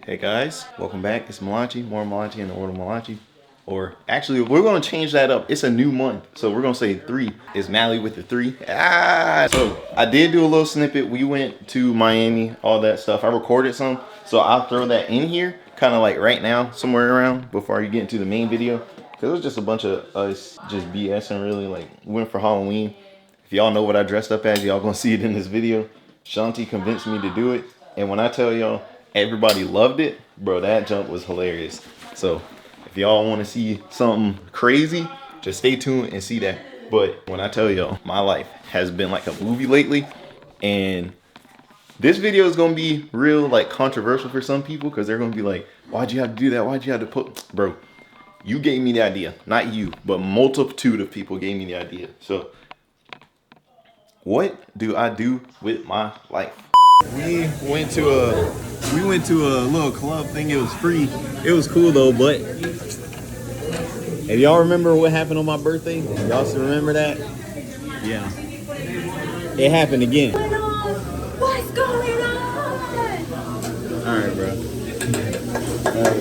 Hey guys, welcome back. It's Malachi, more Malachi in the world of Malachi. Or actually, we're gonna change that up. It's a new month, so we're gonna say 3. It's Mally with the 3. So I did do a little snippet. We went to Miami, all that stuff. I recorded some, so I'll throw that in here, kind of like right now, somewhere around before you get into the main video. Cause it was just a bunch of us just BSing really. Like, we went for Halloween. If y'all know what I dressed up as, y'all gonna see it in this video. Shanti convinced me to do it, and when I tell y'all, everybody loved it, bro. That jump was hilarious. So if y'all want to see something crazy, just stay tuned and see that. But when I tell y'all, my life has been like a movie lately, and this video is gonna be real like controversial for some people because they're gonna be like, "Why'd you have to do that? Why'd you have to put?" Bro, you gave me the idea, not you, but multitude of people gave me the idea. So what do I do with my life? We went to a little club thing. It was free. It was cool though, but if y'all remember what happened on my birthday, y'all still remember that? Yeah. It happened again. What's going on? Alright, bro.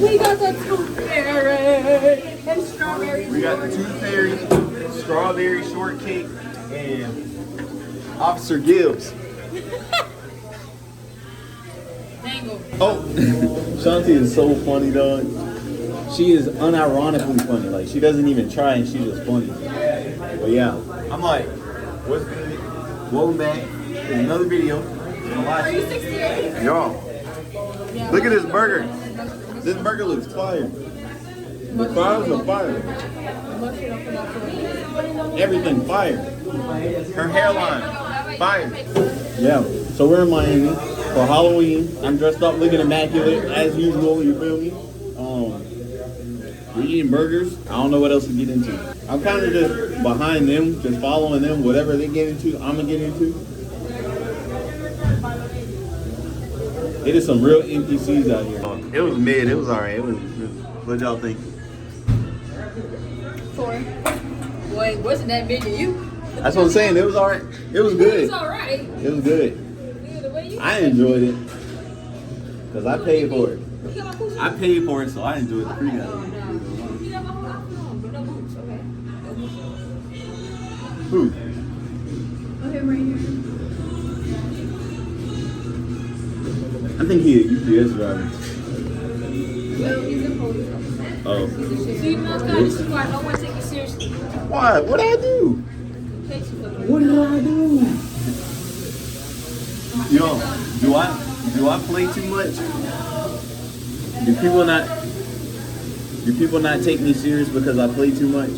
We got the tooth fairy and strawberry. We got the tooth fairy, strawberry shortcake, and Officer Gibbs. Oh, Shanti is so funny, dog. She is unironically funny. Like, she doesn't even try, and she's just funny. But yeah, I'm like, what's good? Welcome back to another video. Are you 68? Y'all, look at this burger. This burger looks fire. The fries are fire. Everything fire. Her hairline, fire. Yeah, so we're in Miami for Halloween. I'm dressed up looking immaculate as usual, you feel me? We're eating burgers. I don't know what else to get into. I'm kind of just behind them, just following them. Whatever they get into, I'm gonna get into. It is some real NPCs out here. It was mid, it was alright. What y'all think? 4. Boy, wasn't that big to you? That's what I'm saying, it was alright. It was good. It was alright. It was good. I enjoyed it. Because I paid for it. I paid for it, so I enjoyed the free guy. Who? Okay, right here. I think he a UPS driver. Well, he's a police officer. Oh. So you know, this is why no one takes you seriously. Why? What did I do? What did I do? Yo, do I play too much? Do people not take me serious because I play too much?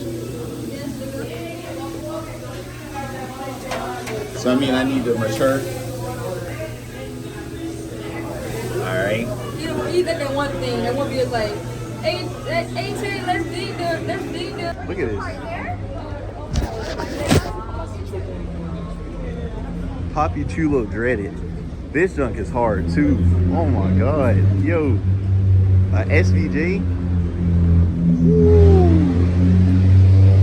So I mean I need to mature. Alright. You know, either that one thing, that one be like, hey, Terry, let's be there. Look at this. Poppy Chulo dreaded. This junk is hard too. Oh my god. Yo. SVJ. Woo.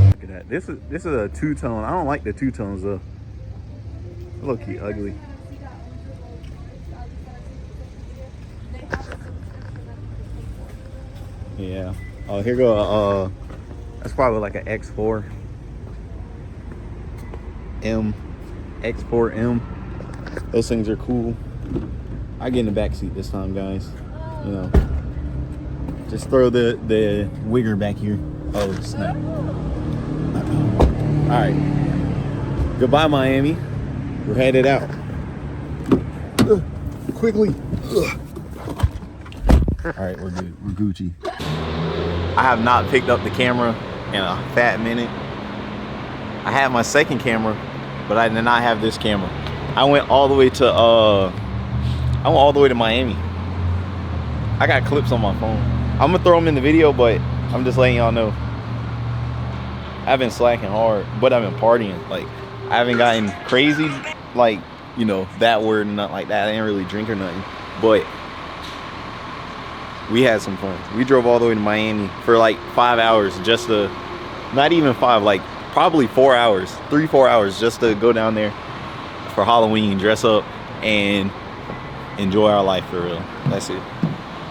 Look at that. This is a two-tone. I don't like the two-tones though. Low-key ugly. Yeah. Oh, here go. That's probably like an X4 M. X4M. Those things are cool. I get in the back seat this time, guys. You know, just throw the wigger back here. Oh snap! All right. Goodbye, Miami. We're headed out. Quickly. All right, we're good. We're Gucci. I have not picked up the camera in a fat minute. I have my second camera, but I did not have this camera. I went all the way to Miami. I got clips on my phone. I'm gonna throw them in the video, but I'm just letting y'all know. I've been slacking hard, but I've been partying. Like, I haven't gotten crazy, like, you know, that word and nothing like that. I didn't really drink or nothing, but we had some fun. We drove all the way to Miami for like 5 hours just to, not even 5, like probably 4 hours, 3-4 hours just to go down there for Halloween, dress up, and enjoy our life for real. That's it.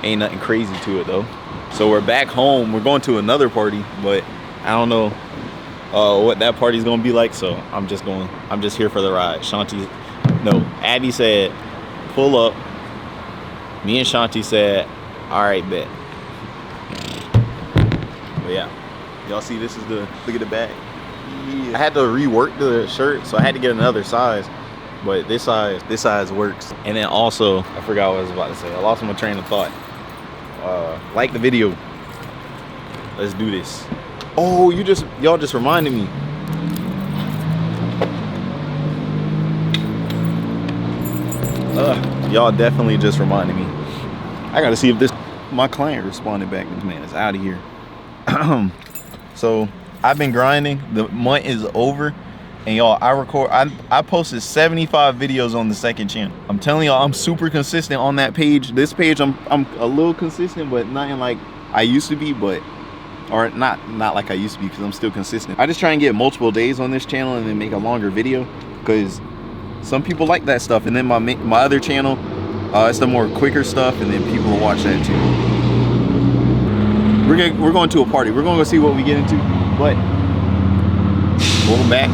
Ain't nothing crazy to it though. So we're back home. We're going to another party, but I don't know what that party's gonna be like. So I'm just here for the ride. Abby said, pull up. Me and Shanti said, all right, bet. But yeah, y'all see this is look at the bag. Yeah. I had to rework the shirt, so I had to get another size. But this size works. And then also, I forgot what I was about to say. I lost my train of thought. Like the video. Let's do this. Oh, y'all just reminded me. Y'all definitely just reminded me. I gotta see if my client responded back. This man is out of here. So I've been grinding. The month is over. And y'all, I posted 75 videos on the second channel. I'm telling y'all, I'm super consistent on that page. This page, I'm a little consistent, but nothing like I used to be, or not like I used to be, because I'm still consistent. I just try and get multiple days on this channel and then make a longer video, because some people like that stuff. And then my other channel, it's the more quicker stuff, and then people will watch that too. We're going to a party. We're gonna go see what we get into, but welcome back.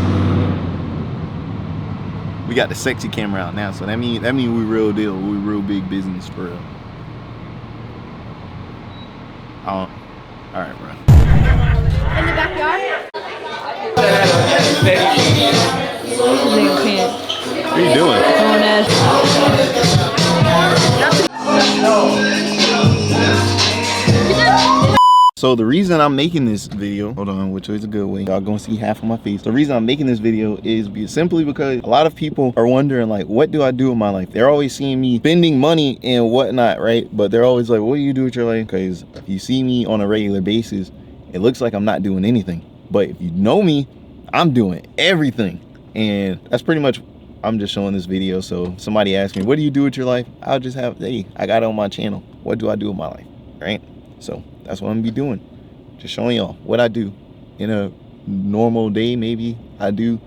We got the sexy camera out now, so that mean we real deal. We real big business for real. All right, bro. In the backyard? What are you doing? So the reason I'm making this video, hold on, which is a good way, y'all gonna see half of my face. The reason I'm making this video is simply because a lot of people are wondering, like, what do I do with my life? They're always seeing me spending money and whatnot, right? But they're always like, what do you do with your life? Because if you see me on a regular basis, it looks like I'm not doing anything. But if you know me, I'm doing everything. And that's pretty much, I'm just showing this video. So if somebody asks me, what do you do with your life? I'll just have, hey, I got it on my channel. What do I do with my life, right? So that's what I'm gonna be doing. Just showing y'all what I do. In a normal day, maybe I do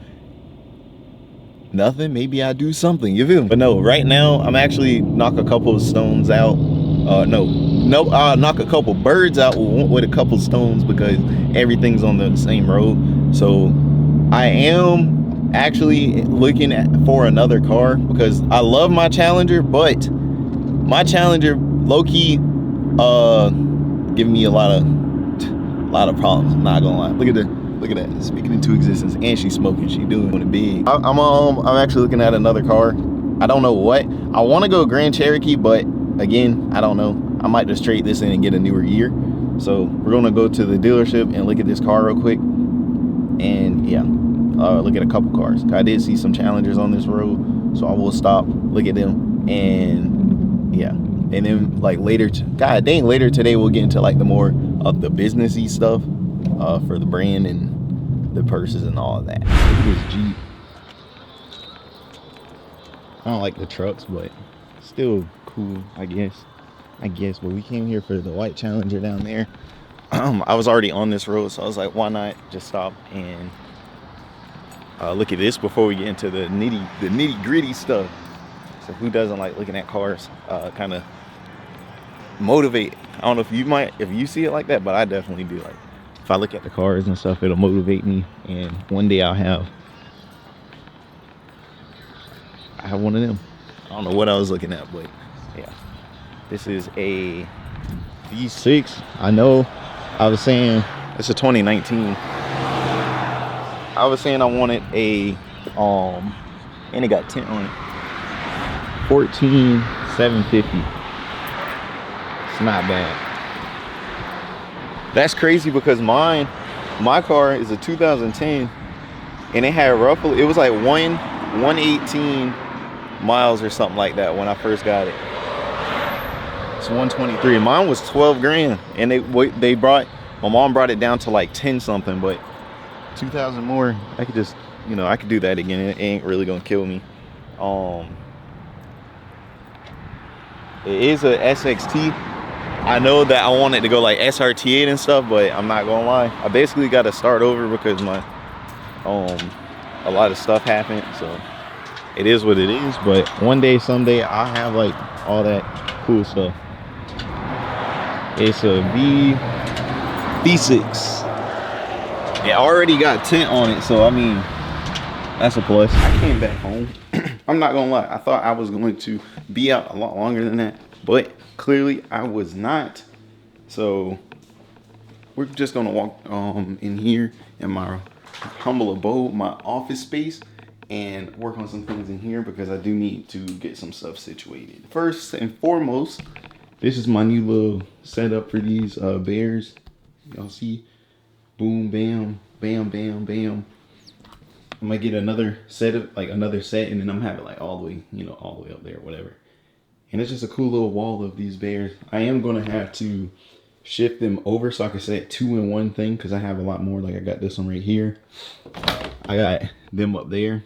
nothing, maybe I do something, you feel me? But no, right now, I'm actually knock a couple of stones out. I'll knock a couple birds out with a couple stones, because everything's on the same road. So I am actually looking for another car, because I love my Challenger, but my Challenger low-key giving me a lot of problems. I'm not gonna lie. Look at that. Speaking into existence, and she's smoking. She doing it big. I'm actually looking at another car. I don't know what. I want to go Grand Cherokee, but again, I don't know. I might just trade this in and get a newer year. So we're gonna go to the dealership and look at this car real quick. And yeah, look at a couple cars. I did see some Challengers on this road, so I will stop, look at them, and yeah. And then like later today we'll get into like the more of the businessy stuff for the brand and the purses and all of that. Look at this Jeep. I don't like the trucks, but still cool, I guess. But we came here for the white Challenger down there. I was already on this road, so I was like, why not just stop and look at this before we get into the nitty gritty stuff. So who doesn't like looking at cars? Kind of motivate. I don't know if you see it like that, but I definitely do. Like, if I look at the cars and stuff, it'll motivate me, and one day I have one of them. I don't know what I was looking at, but yeah, this is a V6. I know I was saying it's a 2019. I was saying I wanted a and it got tint on it. 14,750. It's not bad. That's crazy, because my car is a 2010, and it had roughly, it was like 118 miles or something like that when I first got it. It's 123. Mine was 12 grand, and my mom brought it down to like 10 something, but 2,000 more, I could just, I could do that again. It ain't really gonna kill me. It is a SXT. I know that I want it to go like SRT8 and stuff, but I'm not gonna lie, I basically got to start over because my a lot of stuff happened, so it is what it is. But one day, someday, I'll have like all that cool stuff. It's a V6. It already got tint on it, so I mean, that's a plus. I came back home. I'm not gonna lie. I thought I was going to be out a lot longer than that, but clearly I was not. So we're just gonna walk in here in my humble abode, my office space, and work on some things in here because I do need to get some stuff situated. First and foremost, this is my new little setup for these bears. Y'all see? Boom, bam, bam, bam, bam. I might get another set of another set, and then I'm having like all the way, you know, all the way up there, whatever. And it's just a cool little wall of these bears. I am gonna have to shift them over so I can set 2-in-1 thing because I have a lot more. Like I got this one right here. I got them up there.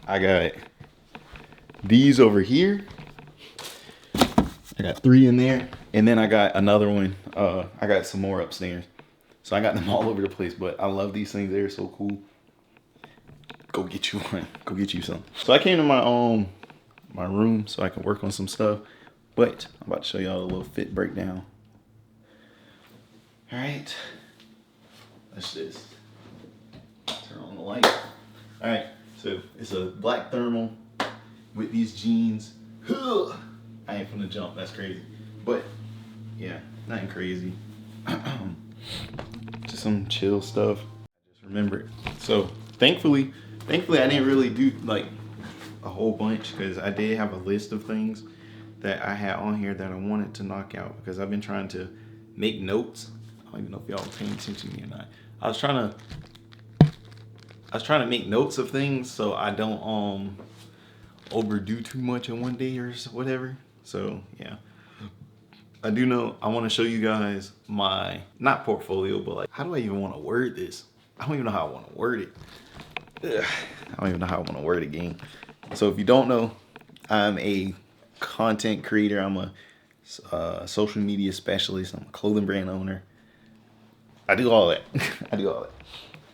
I got these over here. I got 3 in there, and then I got another one. I got some more upstairs. So I got them all over the place, but I love these things. They're so cool. Go get you one. Go get you some. So I came to my room so I can work on some stuff, but I'm about to show y'all a little fit breakdown. All right, let's just turn on the light. All right, so it's a black thermal with these jeans. I ain't finna jump, that's crazy. But yeah, nothing crazy. Just some chill stuff. Just remember it. So thankfully I didn't really do like a whole bunch because I did have a list of things that I had on here that I wanted to knock out because I've been trying to make notes. I don't even know if y'all were paying attention to me or not. I was trying to make notes of things so I don't overdo too much in one day or whatever. So yeah, I do know I want to show you guys my not portfolio, but like, how do I even want to word this? I don't even know how I want to word it. Ugh, I don't even know how I want to word it, gang. So if you don't know, I'm a content creator. I'm a social media specialist. I'm a clothing brand owner. I do all that. I do all that.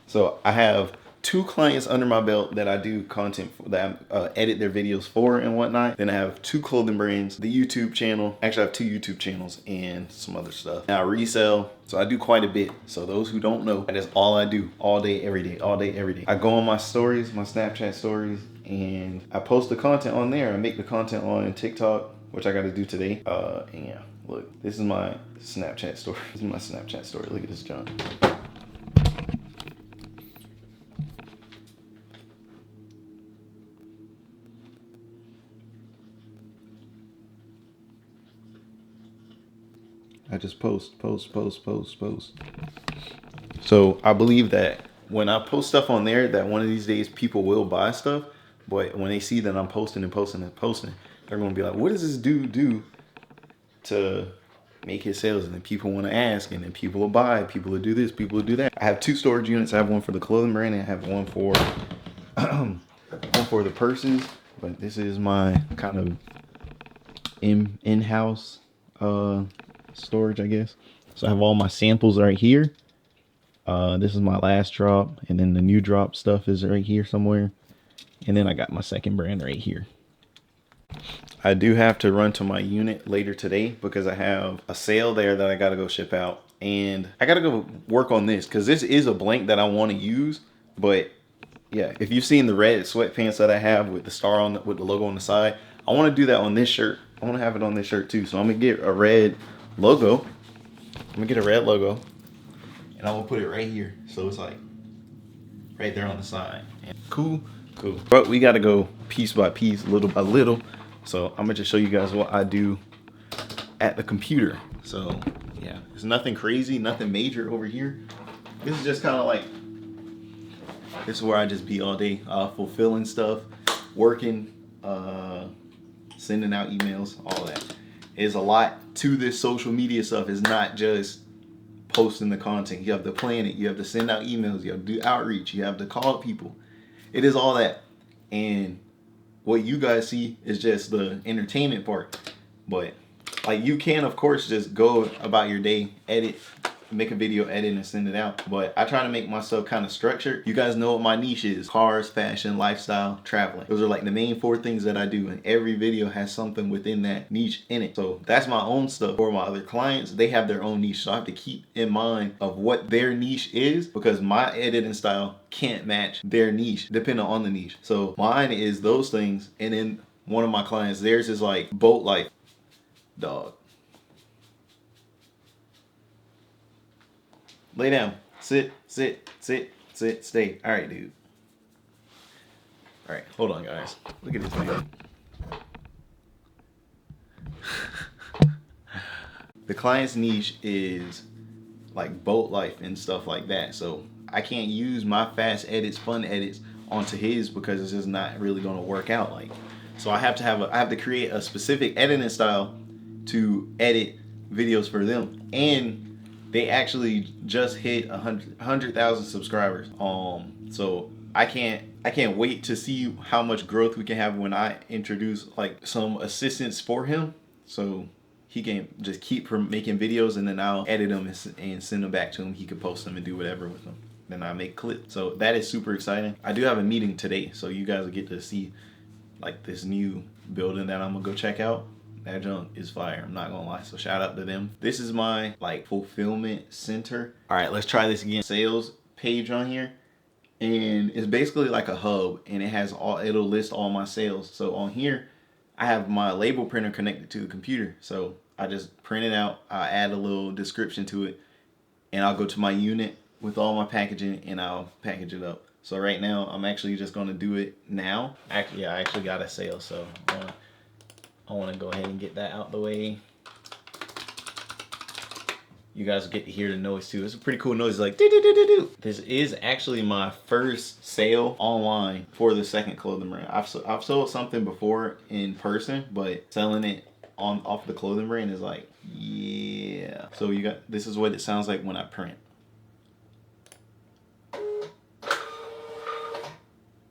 So I have 2 clients under my belt that I do content for, that I edit their videos for and whatnot. Then I have 2 clothing brands, the YouTube channel. Actually, I have 2 YouTube channels and some other stuff. Now I resell, so I do quite a bit. So those who don't know, that is all I do all day, every day, all day, every day. I go on my stories, my Snapchat stories, and I post the content on there. I make the content on TikTok, which I got to do today. And yeah, look, this is my Snapchat story. This is my Snapchat story. Look at this junk. I just post. So I believe that when I post stuff on there, that one of these days people will buy stuff. But when they see that I'm posting, they're going to be like, what does this dude do to make his sales? And then people want to ask, and then people will buy, people will do this, people will do that. I have 2 storage units. I have one for the clothing brand, and I have one for one for the purses. But this is my kind of in-house storage, I guess. So I have all my samples right here. This is my last drop, and then the new drop stuff is right here somewhere. And then I got my second brand right here. I do have to run to my unit later today because I have a sale there that I gotta go ship out, and I gotta go work on this because this is a blank that I want to use. But yeah, if you've seen the red sweatpants that I have with the star on with the logo on the side, I want to do that on this shirt. I want to have it on this shirt too. So I'm gonna get a red logo. I'm gonna get a red logo, and I'm gonna put it right here, so it's like right there on the side. And cool. But we gotta go piece by piece, little by little. So I'm gonna just show you guys what I do at the computer. So yeah, it's nothing crazy, nothing major over here. This is just kind of like, this is where I just be all day, fulfilling stuff, working, sending out emails, all that. There's a lot to this social media stuff. It's not just posting the content. You have to plan it. You have to send out emails. You have to do outreach. You have to call people. It is all that. And what you guys see is just the entertainment part. But like, you can, of course, just go about your day, edit make a video, edit, and send it out. But I try to make my stuff kind of structured. You guys know what my niche is: cars, fashion, lifestyle, traveling. Those are like the main 4 things that I do, and every video has something within that niche in it. So that's my own stuff. For my other clients, they have their own niche, so I have to keep in mind of what their niche is, because my editing style can't match their niche depending on the niche. So mine is those things, and then one of my clients, theirs is like boat life. Dog, lay down, sit, stay. All right, dude. All right, hold on, guys. Look at this man. The client's niche is like boat life and stuff like that. So I can't use my fast edits, fun edits onto his, because it's just not really going to work out. Like, so I have to create a specific editing style to edit videos for them. And they actually just hit 100,000 subscribers. So I can't wait to see how much growth we can have when I introduce like some assistance for him, so he can just keep making videos, and then I'll edit them and send them back to him. He can post them and do whatever with them. Then I make clips. So that is super exciting. I do have a meeting today, so you guys will get to see like this new building that I'm gonna go check out. That junk is fire, I'm not gonna lie. So shout out to them. This is my like fulfillment center. All right, let's try this again. Sales page on here, and it's basically like a hub, and it has it'll list all my sales. So on here I have my label printer connected to the computer, so I just print it out, I add a little description to it, and I'll go to my unit with all my packaging and I'll package it up. So right now I'm actually just going to do it now. Actually, I actually got a sale, so I want to go ahead and get that out the way. You guys get to hear the noise too. It's a pretty cool noise, like do-do-do-do-do. This is actually my first sale online for the second clothing brand. I've sold something before in person, but selling it off the clothing brand is like, yeah. So this is what it sounds like when I print.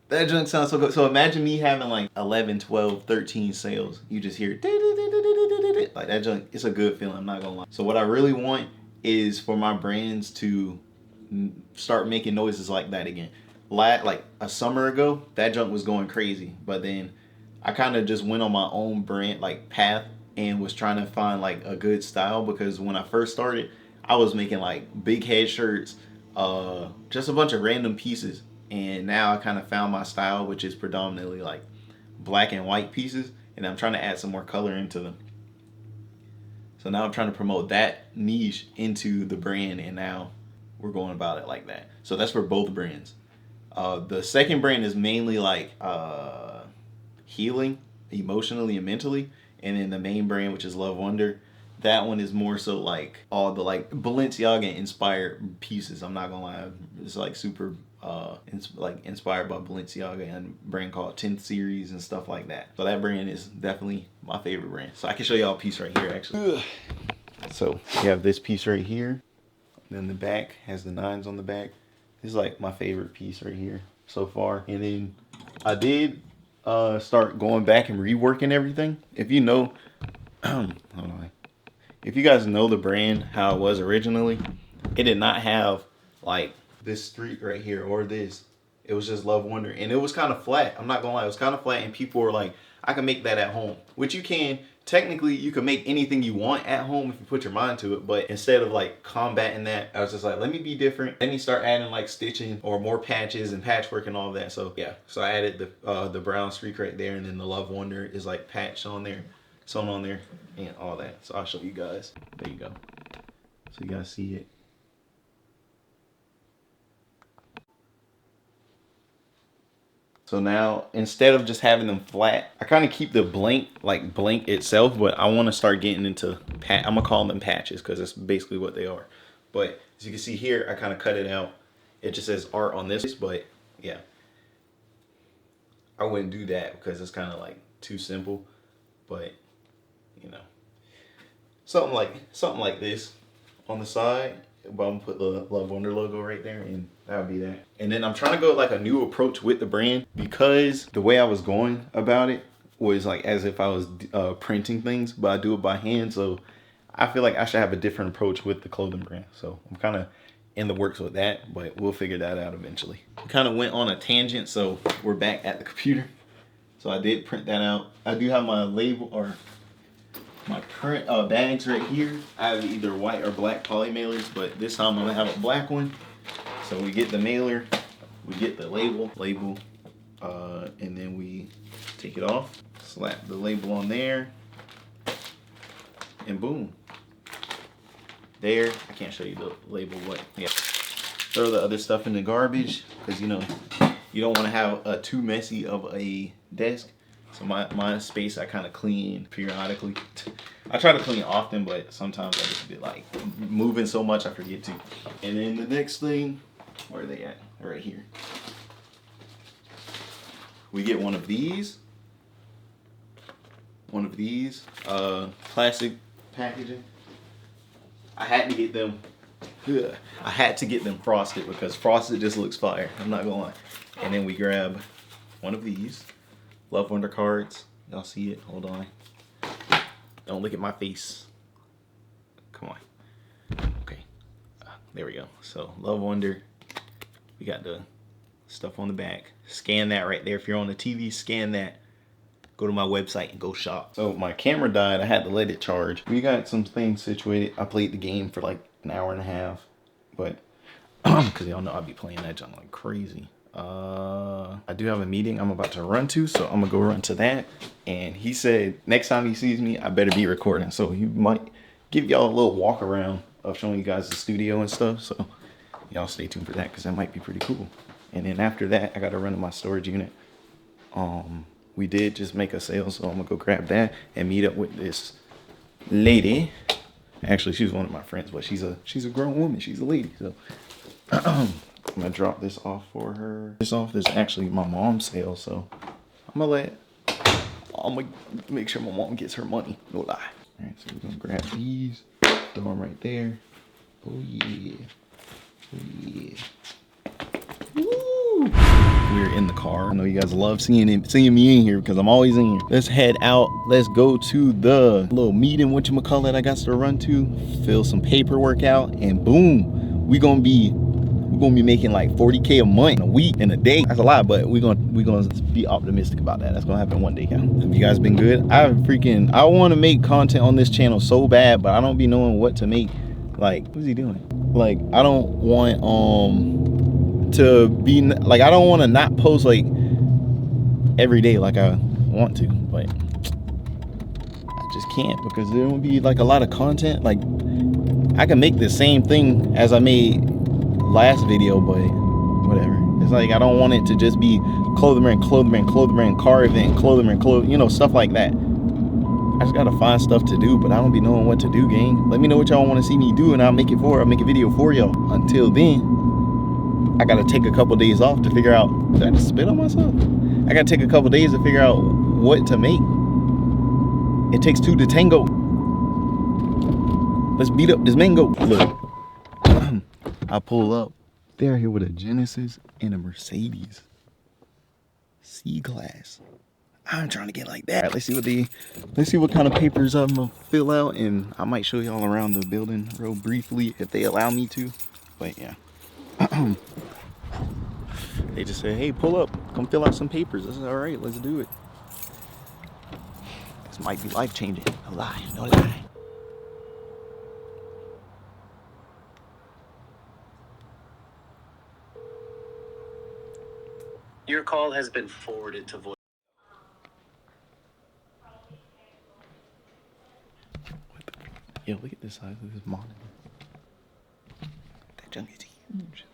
That junk sounds so good. So imagine me having like 11, 12, 13 sales. You just hear like that junk. It's a good feeling, I'm not gonna lie. So what I really want is for my brands to start making noises like that again. Like a summer ago, that junk was going crazy, but then I kind of just went on my own brand like path and was trying to find like a good style, because when I first started, I was making like big head shirts, just a bunch of random pieces. And now I kind of found my style, which is predominantly like black and white pieces, and I'm trying to add some more color into them. So now I'm trying to promote that niche into the brand, and now we're going about it like that. So that's for both brands. The second brand is mainly like healing emotionally and mentally, and then the main brand, which is Love Wonder, that one is more so like all the like Balenciaga inspired pieces. I'm not gonna lie, it's like super inspired by Balenciaga and a brand called 10th Series and stuff like that. So that brand is definitely my favorite brand. So I can show y'all a piece right here actually. So you have this piece right here, then the back has the 9s on the back. This is like my favorite piece right here so far. And then I did start going back and reworking everything. If you know, hold on. If you guys know the brand, how it was originally, it did not have like this streak right here or this. It was just Love Wonder, and it was kind of flat. I'm not gonna lie, it was kind of flat, and people were like, I can make that at home, which you can. Technically, you can make anything you want at home if you put your mind to it, but instead of like combating that, I was just like, let me be different. Let me start adding like stitching or more patches and patchwork and all that. So yeah, so I added the brown streak right there, and then the Love Wonder is like patched on there, sewn on there, and all that. So I'll show you guys. There you go. So you guys see it. So now, instead of just having them flat, I kind of keep the blank itself, but I want to start getting into, I'm going to call them patches because that's basically what they are. But as you can see here, I kind of cut it out. It just says art on this, but yeah. I wouldn't do that because it's kind of like too simple, but you know. Something like this on the side. But I'm gonna put the Love Wonder logo right there, and that would be that. And then I'm trying to go like a new approach with the brand, because the way I was going about it was like as if I was printing things, but I do it by hand. So I feel like I should have a different approach with the clothing brand. So I'm kind of in the works with that, but we'll figure that out eventually. We kind of went on a tangent, so we're back at the computer. So I did print that out. I do have my label or my print bags right here. I have either white or black poly mailers, but this time I'm gonna have a black one. So we get the mailer, we get the label, and then we take it off, slap the label on there, and boom. There, I can't show you the label, but yeah. Throw the other stuff in the garbage, because you know, you don't want to have too messy of a desk. So my space I kind of clean periodically. I try to clean often, but sometimes I just be like moving so much I forget to. And then the next thing, where are they at? They're right here. We get one of these. Plastic packaging. I had to get them. I had to get them frosted because frosted just looks fire. I'm not gonna lie. And then we grab one of these Love Wonder cards. Y'all see it? Hold on. Don't look at my face. Come on. Okay. There we go. So Love Wonder. We got the stuff on the back. Scan that right there. If you're on the TV, scan that. Go to my website and go shop. So my camera died. I had to let it charge. We got some things situated. I played the game for like an hour and a half, but because y'all know I'll be playing that junk like crazy. I do have a meeting I'm about to run to, so I'm gonna go run to that. And he said next time he sees me, I better be recording. So he might give y'all a little walk around of showing you guys the studio and stuff. So y'all stay tuned for that because that might be pretty cool. And then after that, I gotta run to my storage unit. We did just make a sale, so I'm gonna go grab that and meet up with this lady. Actually, she's one of my friends, but she's a grown woman. She's a lady, so I'm gonna drop this off for her. This is actually my mom's sale, so I'm gonna make sure my mom gets her money. No lie. All right, so we're gonna grab these, throw them right there. Oh yeah, oh yeah. Woo! We're in the car. I know you guys love seeing me in here because I'm always in here. Let's head out. Let's go to the little meeting, whatchamacallit, I got to run to, fill some paperwork out, and boom, we're gonna be making like 40K a month, a week, in a day. That's a lot, but we're gonna be optimistic about that. That's gonna happen one day. Yeah. Have you guys been good? I want to make content on this channel so bad, but I don't be knowing what to make. Like, what's he doing? Like, I don't want to be like, I don't want to not post like every day like I want to, but I just can't because there won't be like a lot of content. Like, I can make the same thing as I made last video, but whatever. It's like I don't want it to just be clothing brand, car event, clothing, you know, stuff like that. I just gotta find stuff to do, but I don't be knowing what to do, gang. Let me know what y'all want to see me do, and I'll make a video for y'all. Until then, I gotta take a couple days off to figure out. Did I just spit on myself? I gotta take a couple days to figure out what to make. It takes two to tango. Let's beat up this mango. Look, I pull up. They're here with a Genesis and a Mercedes C-Class. I'm trying to get like that. All right, let's see what kind of papers I'm gonna fill out, and I might show y'all around the building real briefly if they allow me to. But yeah. They just said, hey, pull up, come fill out some papers. I said, all right, let's do it. This might be life-changing. No lie, no lie. Your call has been forwarded to voice. Yo, look at this size of this monitor. That junk is huge.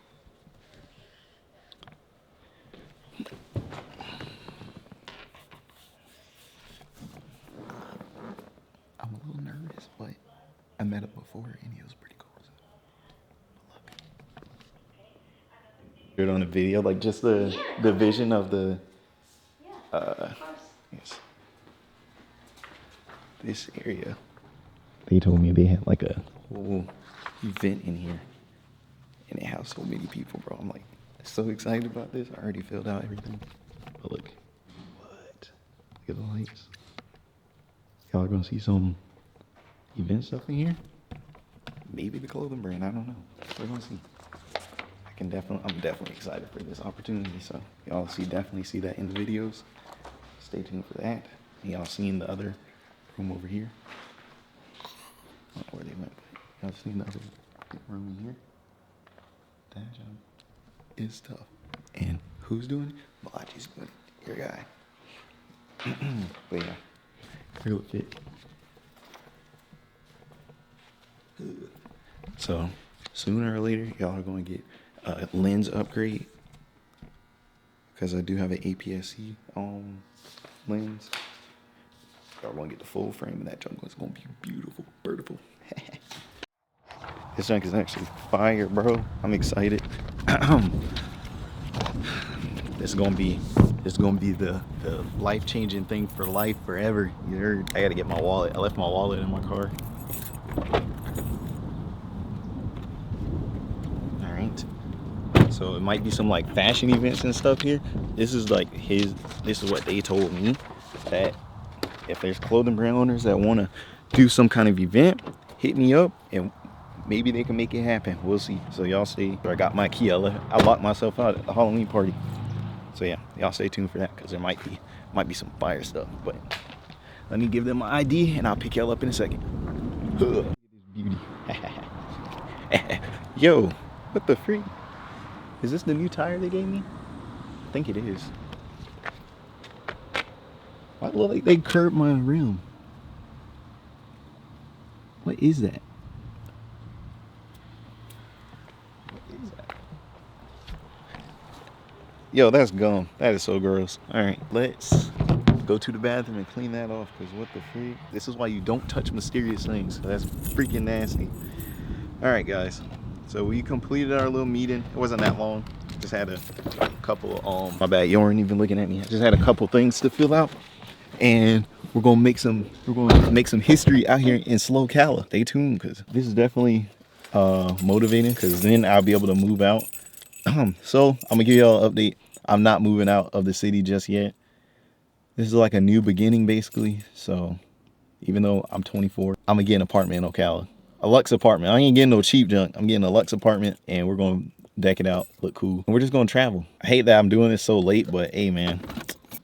I'm a little nervous, but I met him before and he was pretty cool. So. On the video, like just the vision of the yes, this area. They told me they had like a whole event in here, and it has so many people, bro. I'm like so excited about this. I already filled out everything. But look, what? Look at the lights. Y'all are gonna see some event stuff in here. Maybe the clothing brand, I don't know. We're gonna see. I'm definitely excited for this opportunity. So y'all definitely see that in the videos. Stay tuned for that. And y'all seen the other room over here? I don't know where they went, but y'all seen the other room in here? That job is tough. And who's doing it? Malachi's doing it. Your guy. But yeah, real fit. So sooner or later, y'all are going to get a lens upgrade because I do have an APS-C lens. Y'all going to get the full frame, and that junk is going to be beautiful, beautiful. This junk is actually fire, bro. I'm excited. It's gonna be the life-changing thing for life forever. You heard? I gotta get my wallet. I left my wallet in my car. All right. So it might be some like fashion events and stuff here. This is like this is what they told me, that if there's clothing brand owners that want to do some kind of event, hit me up and maybe they can make it happen. We'll see. So y'all stay. I got my key. I locked myself out at the Halloween party. So yeah, y'all stay tuned for that because there might be some fire stuff. But let me give them my ID and I'll pick y'all up in a second. Look at this beauty. Yo, what the freak? Is this the new tire they gave me? I think it is. Why look like they curved my rim? What is that? Yo, that's gum. That is so gross. All right, let's go to the bathroom and clean that off, because what the freak? This is why you don't touch mysterious things. That's freaking nasty. All right, guys. So we completed our little meeting. It wasn't that long. Just had a couple, my bad, you weren't even looking at me. I just had a couple things to fill out. And we're gonna make some history out here in SlowCala. Stay tuned, because this is definitely motivating, because then I'll be able to move out. So I'm gonna give y'all an update. I'm not moving out of the city just yet. This is like a new beginning, basically. So even though I'm 24, I'm gonna get an apartment in Ocala, a Lux apartment. I ain't getting no cheap junk. I'm getting a Lux apartment, and we're gonna deck it out, look cool, and we're just gonna travel. I hate that I'm doing this so late, but hey, man,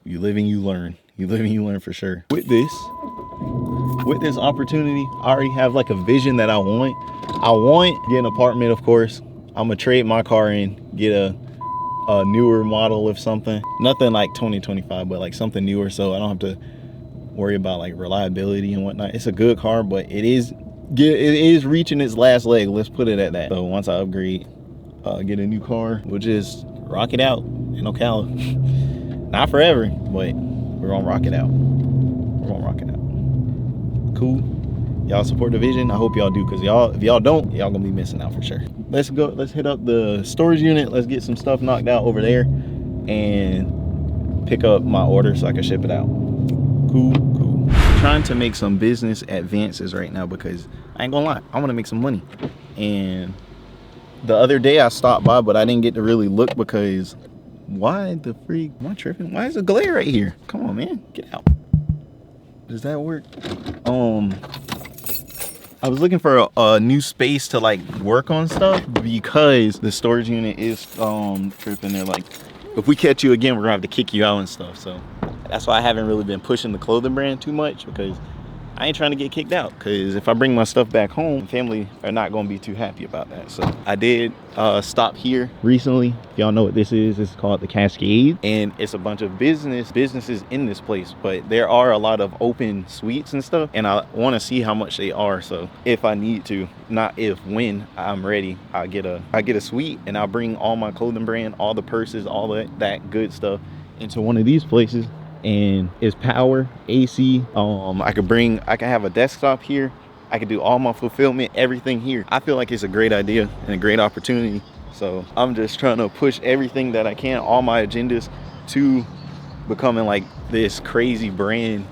you live and you learn. You live and you learn for sure. With this opportunity, I already have like a vision that I want. I want to get an apartment, of course. I'm gonna trade my car in, get a newer model of something. Nothing like 2025, but like something newer, so I don't have to worry about like reliability and whatnot. It's a good car, but it is reaching its last leg. Let's put it at that. So once I upgrade, get a new car, we'll just rock it out in Ocala. Not forever, but we're gonna rock it out. We're gonna rock it out. Cool. Y'all support the vision. I hope y'all do, because if y'all don't, y'all gonna be missing out for sure. Let's hit up the storage unit. Let's get some stuff knocked out over there and pick up my order so I can ship it out. Cool. Trying to make some business advances right now, because I ain't gonna lie, I want to make some money. And the other day I stopped by, but I didn't get to really look, because why the freak am I tripping? Why is a glare right here? Come on, man, get out. Does that work? I was looking for a new space to like work on stuff, because the storage unit is tripping. They're like, if we catch you again, we're gonna have to kick you out and stuff. So that's why I haven't really been pushing the clothing brand too much, because I ain't trying to get kicked out, because if I bring my stuff back home, family are not going to be too happy about that. So I did stop here recently. Y'all know what this is. It's called the Cascade, and it's a bunch of businesses in this place, but there are a lot of open suites and stuff, and I want to see how much they are. So if I need to, not if, when I'm ready, I get a suite, and I'll bring all my clothing brand, all the purses, all that good stuff into one of these places. And it's power, AC. I can have a desktop here. I can do all my fulfillment, everything here. I feel like it's a great idea and a great opportunity. So I'm just trying to push everything that I can, all my agendas, to becoming like this crazy brand,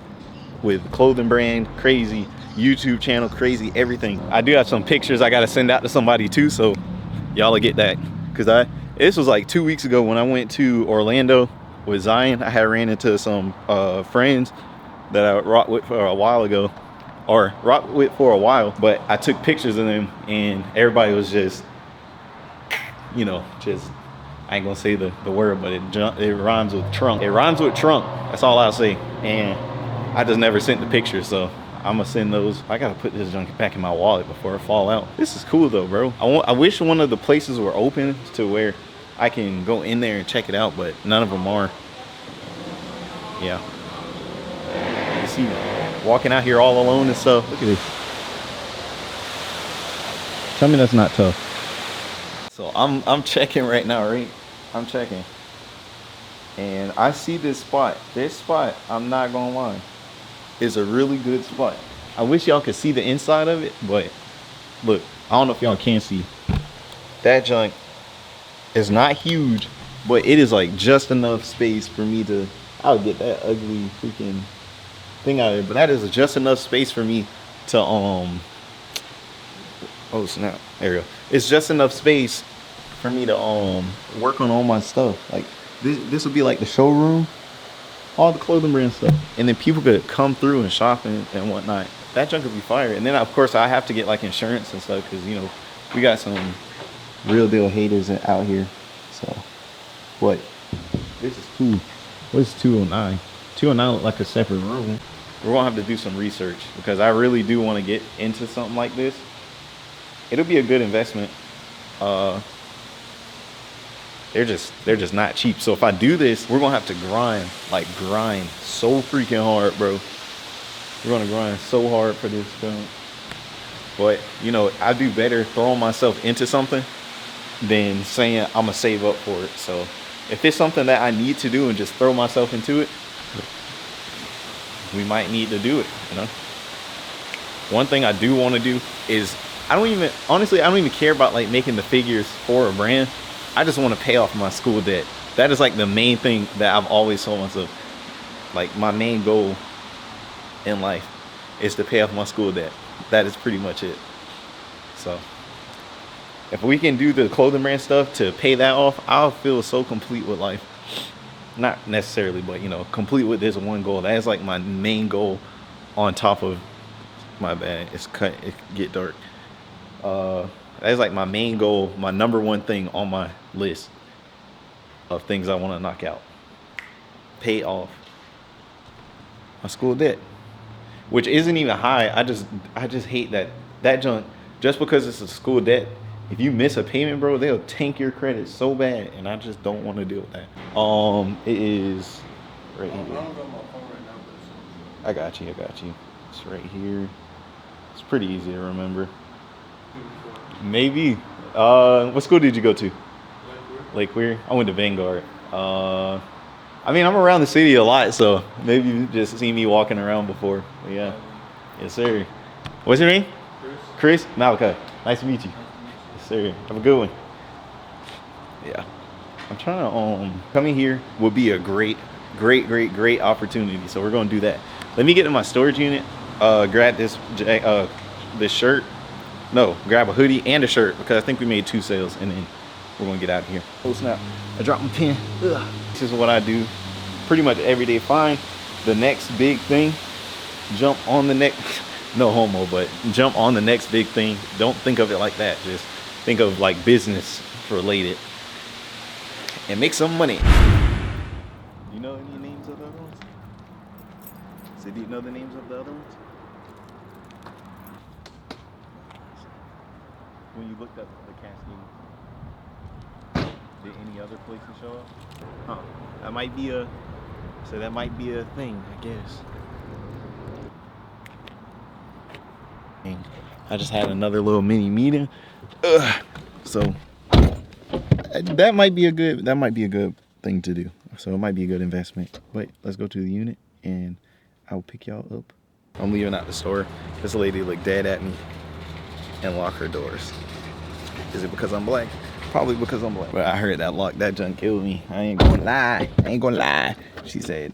with clothing brand, crazy YouTube channel, crazy everything. I do have some pictures I gotta send out to somebody too, so y'all will get that. Cause this was like 2 weeks ago when I went to Orlando with Zion. I had ran into some friends that I rocked with for a while ago, or rocked with for a while, but I took pictures of them and everybody was just, you know, just, I ain't gonna say the word, but it rhymes with trunk. It rhymes with trunk. That's all I'll say. And I just never sent the pictures, so I'm gonna send those. I gotta put this junk back in my wallet before it fall out. This is cool though, bro. I wish one of the places were open to where I can go in there and check it out, but none of them are. Yeah. You see me walking out here all alone and stuff. Look at this. Tell me that's not tough. So I'm checking right now, right? I'm checking. And I see this spot. This spot, I'm not gonna lie, is a really good spot. I wish y'all could see the inside of it, but look, I don't know if y'all can see. That junk is not huge, but it is like just enough space for me to, I'll get that ugly freaking thing out of there, but that is just enough space for me to oh snap, there we go. It's just enough space for me to work on all my stuff. Like this would be like the showroom, all the clothing brand stuff, and then people could come through and shop and whatnot. That junk would be fire. And then of course I have to get like insurance and stuff, because you know we got some real deal haters out here. So what, this is cool. What's 209? 209 look like a separate room. We're gonna have to do some research, because I really do want to get into something like this. It'll be a good investment. They're just not cheap. So if I do this, we're gonna have to grind so freaking hard, bro. We're gonna grind so hard for this film. But you know, I do better throwing myself into something than saying I'm gonna save up for it. So if it's something that I need to do and just throw myself into it, we might need to do it, you know. One thing I do want to do is, honestly, I don't even care about like making the figures for a brand. I just want to pay off my school debt. That is like the main thing that I've always told myself. Like my main goal in life is to pay off my school debt. That is pretty much it. So if we can do the clothing brand stuff to pay that off, I'll feel so complete with life. Not necessarily, but you know, complete with this one goal. That is like my main goal, on top of, my bad, it get dark. That is like my main goal, my number one thing on my list of things I want to knock out. Pay off my school debt, which isn't even high. I just hate that junk. Just because it's a school debt, if you miss a payment, bro, they'll tank your credit so bad, and I just don't want to deal with that. It is right here. I got you. It's right here. It's pretty easy to remember. Maybe. What school did you go to? Lake Weir. I went to Vanguard. I mean, I'm around the city a lot, so maybe you just seen me walking around before. But yeah. Yes, sir. What's your name? Chris Malachi. Nice to meet you. Yes, sir. Have a good one. Yeah. I'm trying to coming here would be a great opportunity. So we're gonna do that. Let me get to my storage unit. Grab this shirt. No, grab a hoodie and a shirt, because I think we made 2 sales, and then we're gonna get out of here. Oh snap! I dropped my pen. Ugh. This is what I do pretty much every day. Find the next big thing. Jump on the next. No homo, but jump on the next big thing. Don't think of it like that. Just think of like business related, and make some money. Do you know any names of the other ones? So do you know the names of the other ones? When you looked up the Cascade, did any other places show up? Huh? That might be a thing, I guess. I just had another little mini meeting. So that might be a good thing to do. So it might be a good investment. But let's go to the unit and I'll pick y'all up. I'm leaving out the store. This lady looked dead at me and lock her doors. Is it because I'm black? Probably because I'm black. But I heard that lock, that junk killed me. I ain't gonna lie. She said,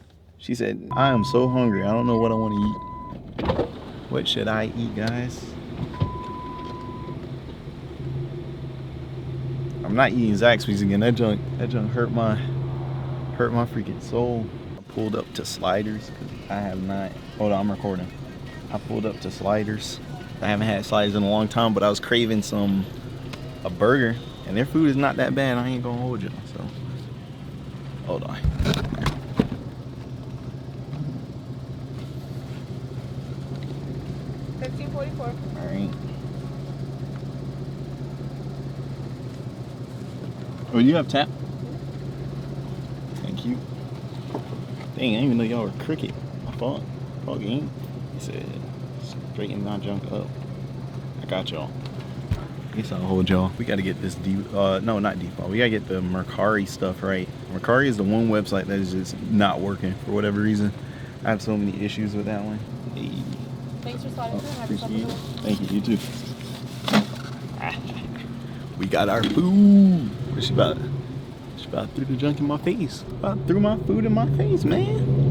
I am so hungry. I don't know what I want to eat. What should I eat, guys? I'm not eating Zaxby's again. That junk hurt my freaking soul. I pulled up to Sliders because I have not. Hold on, I'm recording. I pulled up to Sliders. I haven't had Sliders in a long time, but I was craving a burger, and their food is not that bad. I ain't gonna hold you. So hold on. 1544. All right. Oh, you have tap? Thank you. Dang, I didn't even know y'all were cricket. I thought. Game. He said, straighten my junk up. I got y'all. I guess I'll hold y'all. We gotta get this no, not default. We gotta get the Mercari stuff right. Mercari is the one website that is just not working for whatever reason. I have so many issues with that one. Hey. Thanks for sliding through. Have yourself a Appreciate good it. one. Thank you. You too. We got our food. Where's she about? She about threw the junk in my face. About threw my food in my face, man.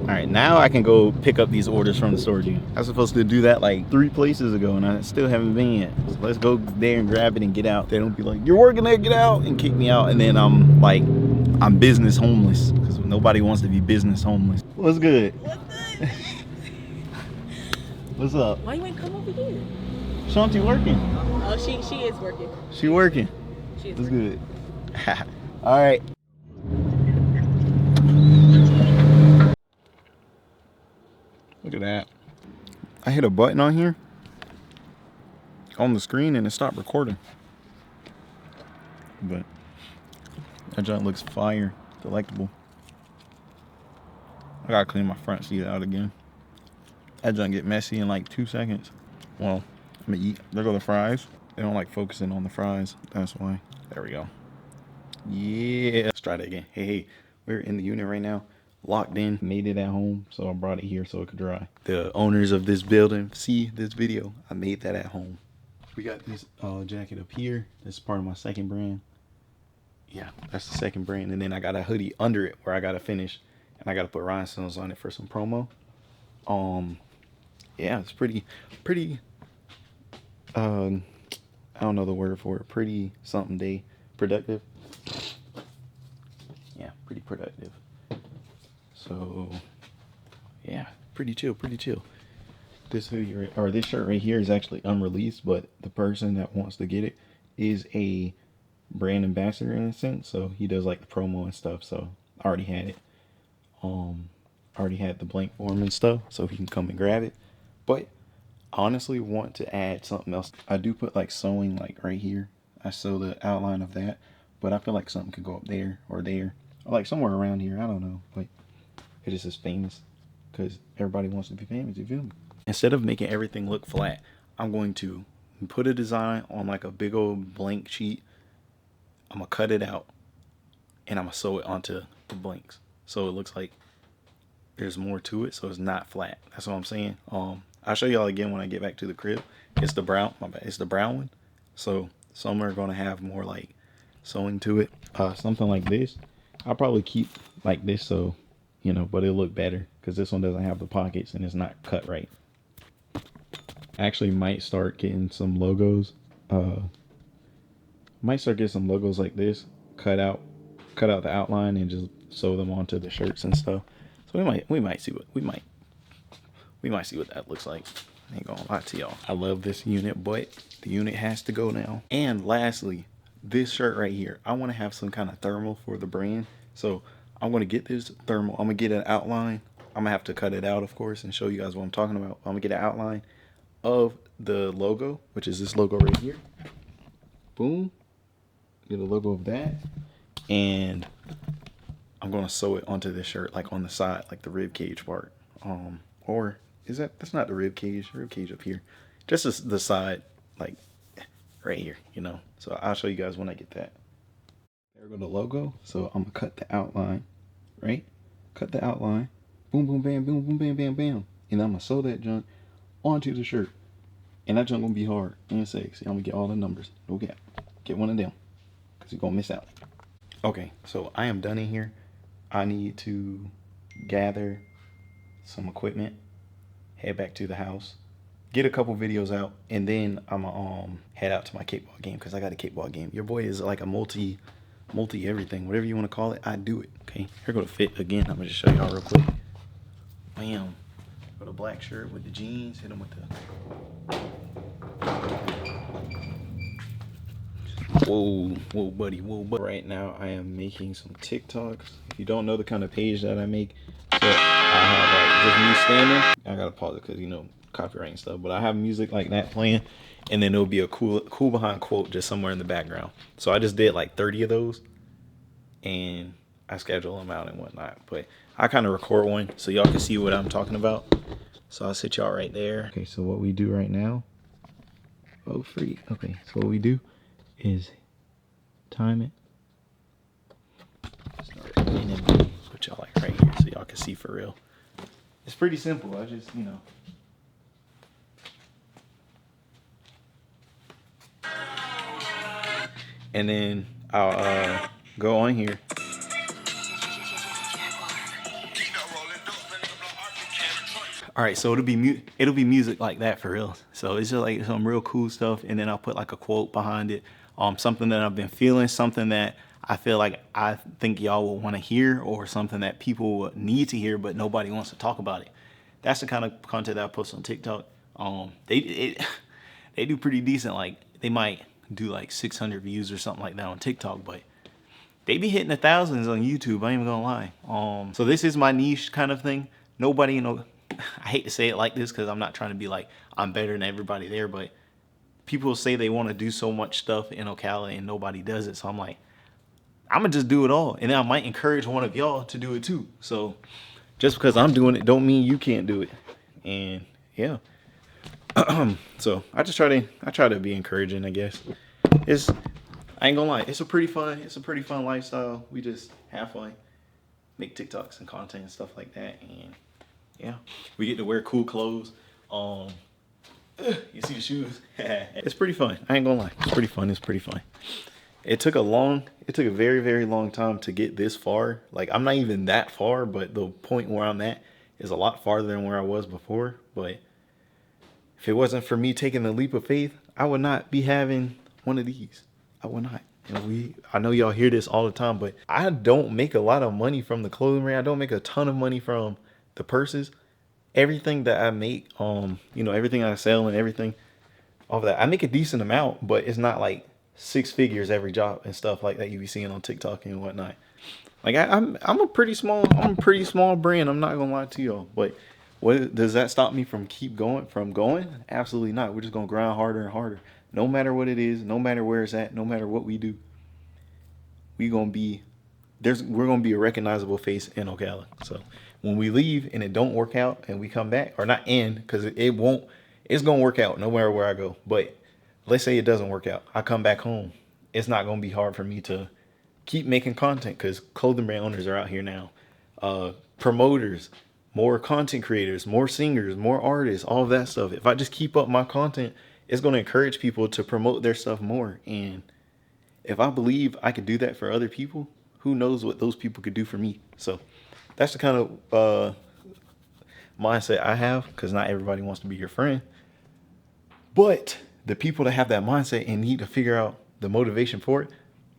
All right, now I can go pick up these orders from the store, dude. I was supposed to do that like 3 places ago, and I still haven't been yet. So let's go there and grab it and get out. They don't be like, "You're working there, get out," and kick me out, and then I'm like, I'm business homeless because nobody wants to be business homeless. What's good? What's good? What's up? Why you ain't come over here? Shanti working. Oh, she is working. She working. She is That's working. good. All right. Look at that. I hit a button on here on the screen and it stopped recording. But that junk looks fire, delectable. I gotta clean my front seat out again. That junk get messy in like 2 seconds. Well, I'm gonna eat. There go the fries. They don't like focusing on the fries. That's why. There we go. Yeah. Let's try that again. Hey, we're in the unit right now. Locked in. Made it at home. So I brought it here so it could dry. The owners of this building see this video. I made that at home. We got this jacket up here. This is part of my second brand. Yeah, that's the second brand. And then I got a hoodie under it where I gotta finish. And I gotta put rhinestones on it for some promo. Yeah, it's pretty I don't know the word for it. Pretty something day. Productive. Yeah, pretty productive. So yeah, pretty chill. This hoodie or this shirt right here is actually unreleased, but the person that wants to get it is a brand ambassador in a sense. So he does like the promo and stuff. So I already had it. Already had the blank form and stuff, so he can come and grab it. But I honestly want to add something else. I do put like sewing like right here. I sew the outline of that, but I feel like something could go up there or like somewhere around here. I don't know, but it is just famous because everybody wants to be famous. You feel me? Instead of making everything look flat, I'm going to put a design on like a big old blank sheet. I'm gonna cut it out and I'm gonna sew it onto the blanks so it looks like there's more to it, so it's not flat. That's what I'm saying. I'll show y'all again when I get back to the crib. It's the brown, my bad. It's the brown one. So some are gonna have more like sewing to it. Something like this. I'll probably keep like this, so you know, but it'll look better because this one doesn't have the pockets and it's not cut right. I actually might start getting some logos. Might start getting some logos like this, cut out the outline and just sew them onto the shirts and stuff. So we might see what that looks like. I ain't gonna lie to y'all. I love this unit, but the unit has to go now. And lastly, this shirt right here. I want to have some kind of thermal for the brand. So I'm gonna get this thermal. I'm gonna get an outline. I'm gonna have to cut it out, of course, and show you guys what I'm talking about. I'm gonna get an outline of the logo, which is this logo right here. Boom. Get a logo of that. And I'm gonna sew it onto this shirt, like on the side, like the rib cage part. Or is that's not the rib cage up here. Just the side, like right here, you know. So I'll show you guys when I get that. There go the logo. So I'm gonna cut the outline, right? Cut the outline. Boom, boom, bam, boom, boom, bam, bam, bam. And I'm gonna sew that junk onto the shirt. And that junk gonna be hard and sexy. I'm gonna get all the numbers. No gap. Get one of them, cause you're gonna miss out. Okay, so I am done in here. I need to gather some equipment, head back to the house, get a couple videos out, and then I'm gonna head out to my kickball game because I got a kickball game. Your boy is like a multi everything, whatever you want to call it. I do it. Okay, here go the fit again. I'm gonna just show y'all real quick. Bam, with a black shirt with the jeans. Hit him with the. Whoa, buddy, whoa, buddy. Right now, I am making some TikToks. If you don't know the kind of page that I make, so I have like just me standing. I gotta pause it because you know copyright and stuff. But I have music like that playing, and then there'll be a cool behind quote just somewhere in the background. So I just did like 30 of those, and I schedule them out and whatnot. But I kind of record one so y'all can see what I'm talking about. So I'll sit y'all right there. Okay, so what we do right now. Oh, free. Okay, so what we do is time it. And then put y'all like right here so y'all can see for real. It's pretty simple. I just, you know. And then I'll go on here. All right, so it'll be music like that for real. So it's just like some real cool stuff, and then I'll put like a quote behind it, something that I've been feeling, something that I feel like I think y'all will want to hear, or something that people need to hear but nobody wants to talk about it. That's the kind of content that I post on TikTok. They do pretty decent. Like they might do like 600 views or something like that on TikTok, but they be hitting the thousands on YouTube. I ain't even gonna lie. So this is my niche kind of thing. Nobody, you know. I hate to say it like this because I'm not trying to be like I'm better than everybody there, but people say they want to do so much stuff in Ocala and nobody does it. So I'm like, I'm gonna just do it all, and then I might encourage one of y'all to do it too. So just because I'm doing it don't mean you can't do it. And yeah. So I try to be encouraging, I guess. I ain't gonna lie, it's a pretty fun lifestyle. We just have fun, make TikToks and content and stuff like that, and yeah, we get to wear cool clothes. You see the shoes? It's pretty fun. I ain't gonna lie. It's pretty fun. It took a very, very long time to get this far. Like I'm not even that far, but the point where I'm at is a lot farther than where I was before. But if it wasn't for me taking the leap of faith, I would not be having one of these. I would not. You know, I know y'all hear this all the time, but I don't make a lot of money from the clothing brand. I don't make a ton of money from the purses. Everything that I make, you know, everything I sell and everything, all of that, I make a decent amount, but it's not like 6 figures every job and stuff like that you be seeing on TikTok and whatnot. Like I'm a pretty small brand. I'm not gonna lie to y'all, but does that stop me from going? Absolutely not. We're just gonna grind harder and harder. No matter what it is, no matter where it's at, no matter what we do, we're gonna be a recognizable face in Ocala. So when we leave and it don't work out and we come back, or not end, because it's gonna work out no matter where I go. But let's say it doesn't work out, I come back home, it's not gonna be hard for me to keep making content, because clothing brand owners are out here now, promoters, more content creators, more singers, more artists, all of that stuff. If I just keep up my content, it's gonna encourage people to promote their stuff more. And if I believe I could do that for other people, who knows what those people could do for me. So that's the kind of mindset I have, because not everybody wants to be your friend. But the people that have that mindset and need to figure out the motivation for it,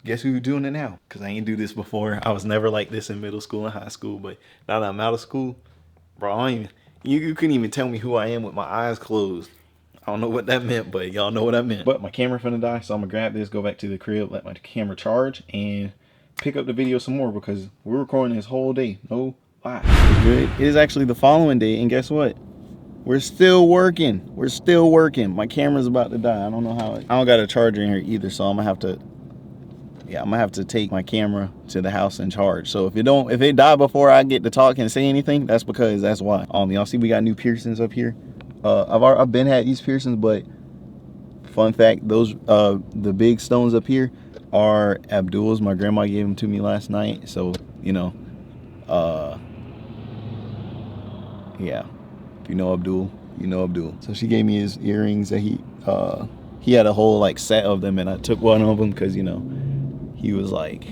guess who's doing it now? Because I ain't do this before. I was never like this in middle school and high school, but now that I'm out of school, bro, you couldn't even tell me who I am with my eyes closed. I don't know what that meant, but y'all know what I meant. But my camera finna die, so I'm gonna grab this, go back to the crib, let my camera charge, and pick up the video some more, because we're recording this whole day. No lie. Good. It is actually the following day, and guess what? We're still working. My camera's about to die. I don't know how. I don't got a charger in here either, so I'm gonna have to take my camera to the house and charge. So if it die before I get to talk and say anything, that's because that's why. Y'all see we got new piercings up here. I've been had these piercings, but fun fact, those the big stones up here are Abdul's. My grandma gave them to me last night, so you know, yeah, if you know Abdul, you know Abdul. So she gave me his earrings that he had a whole like set of them, and I took one of them because, you know, he was like,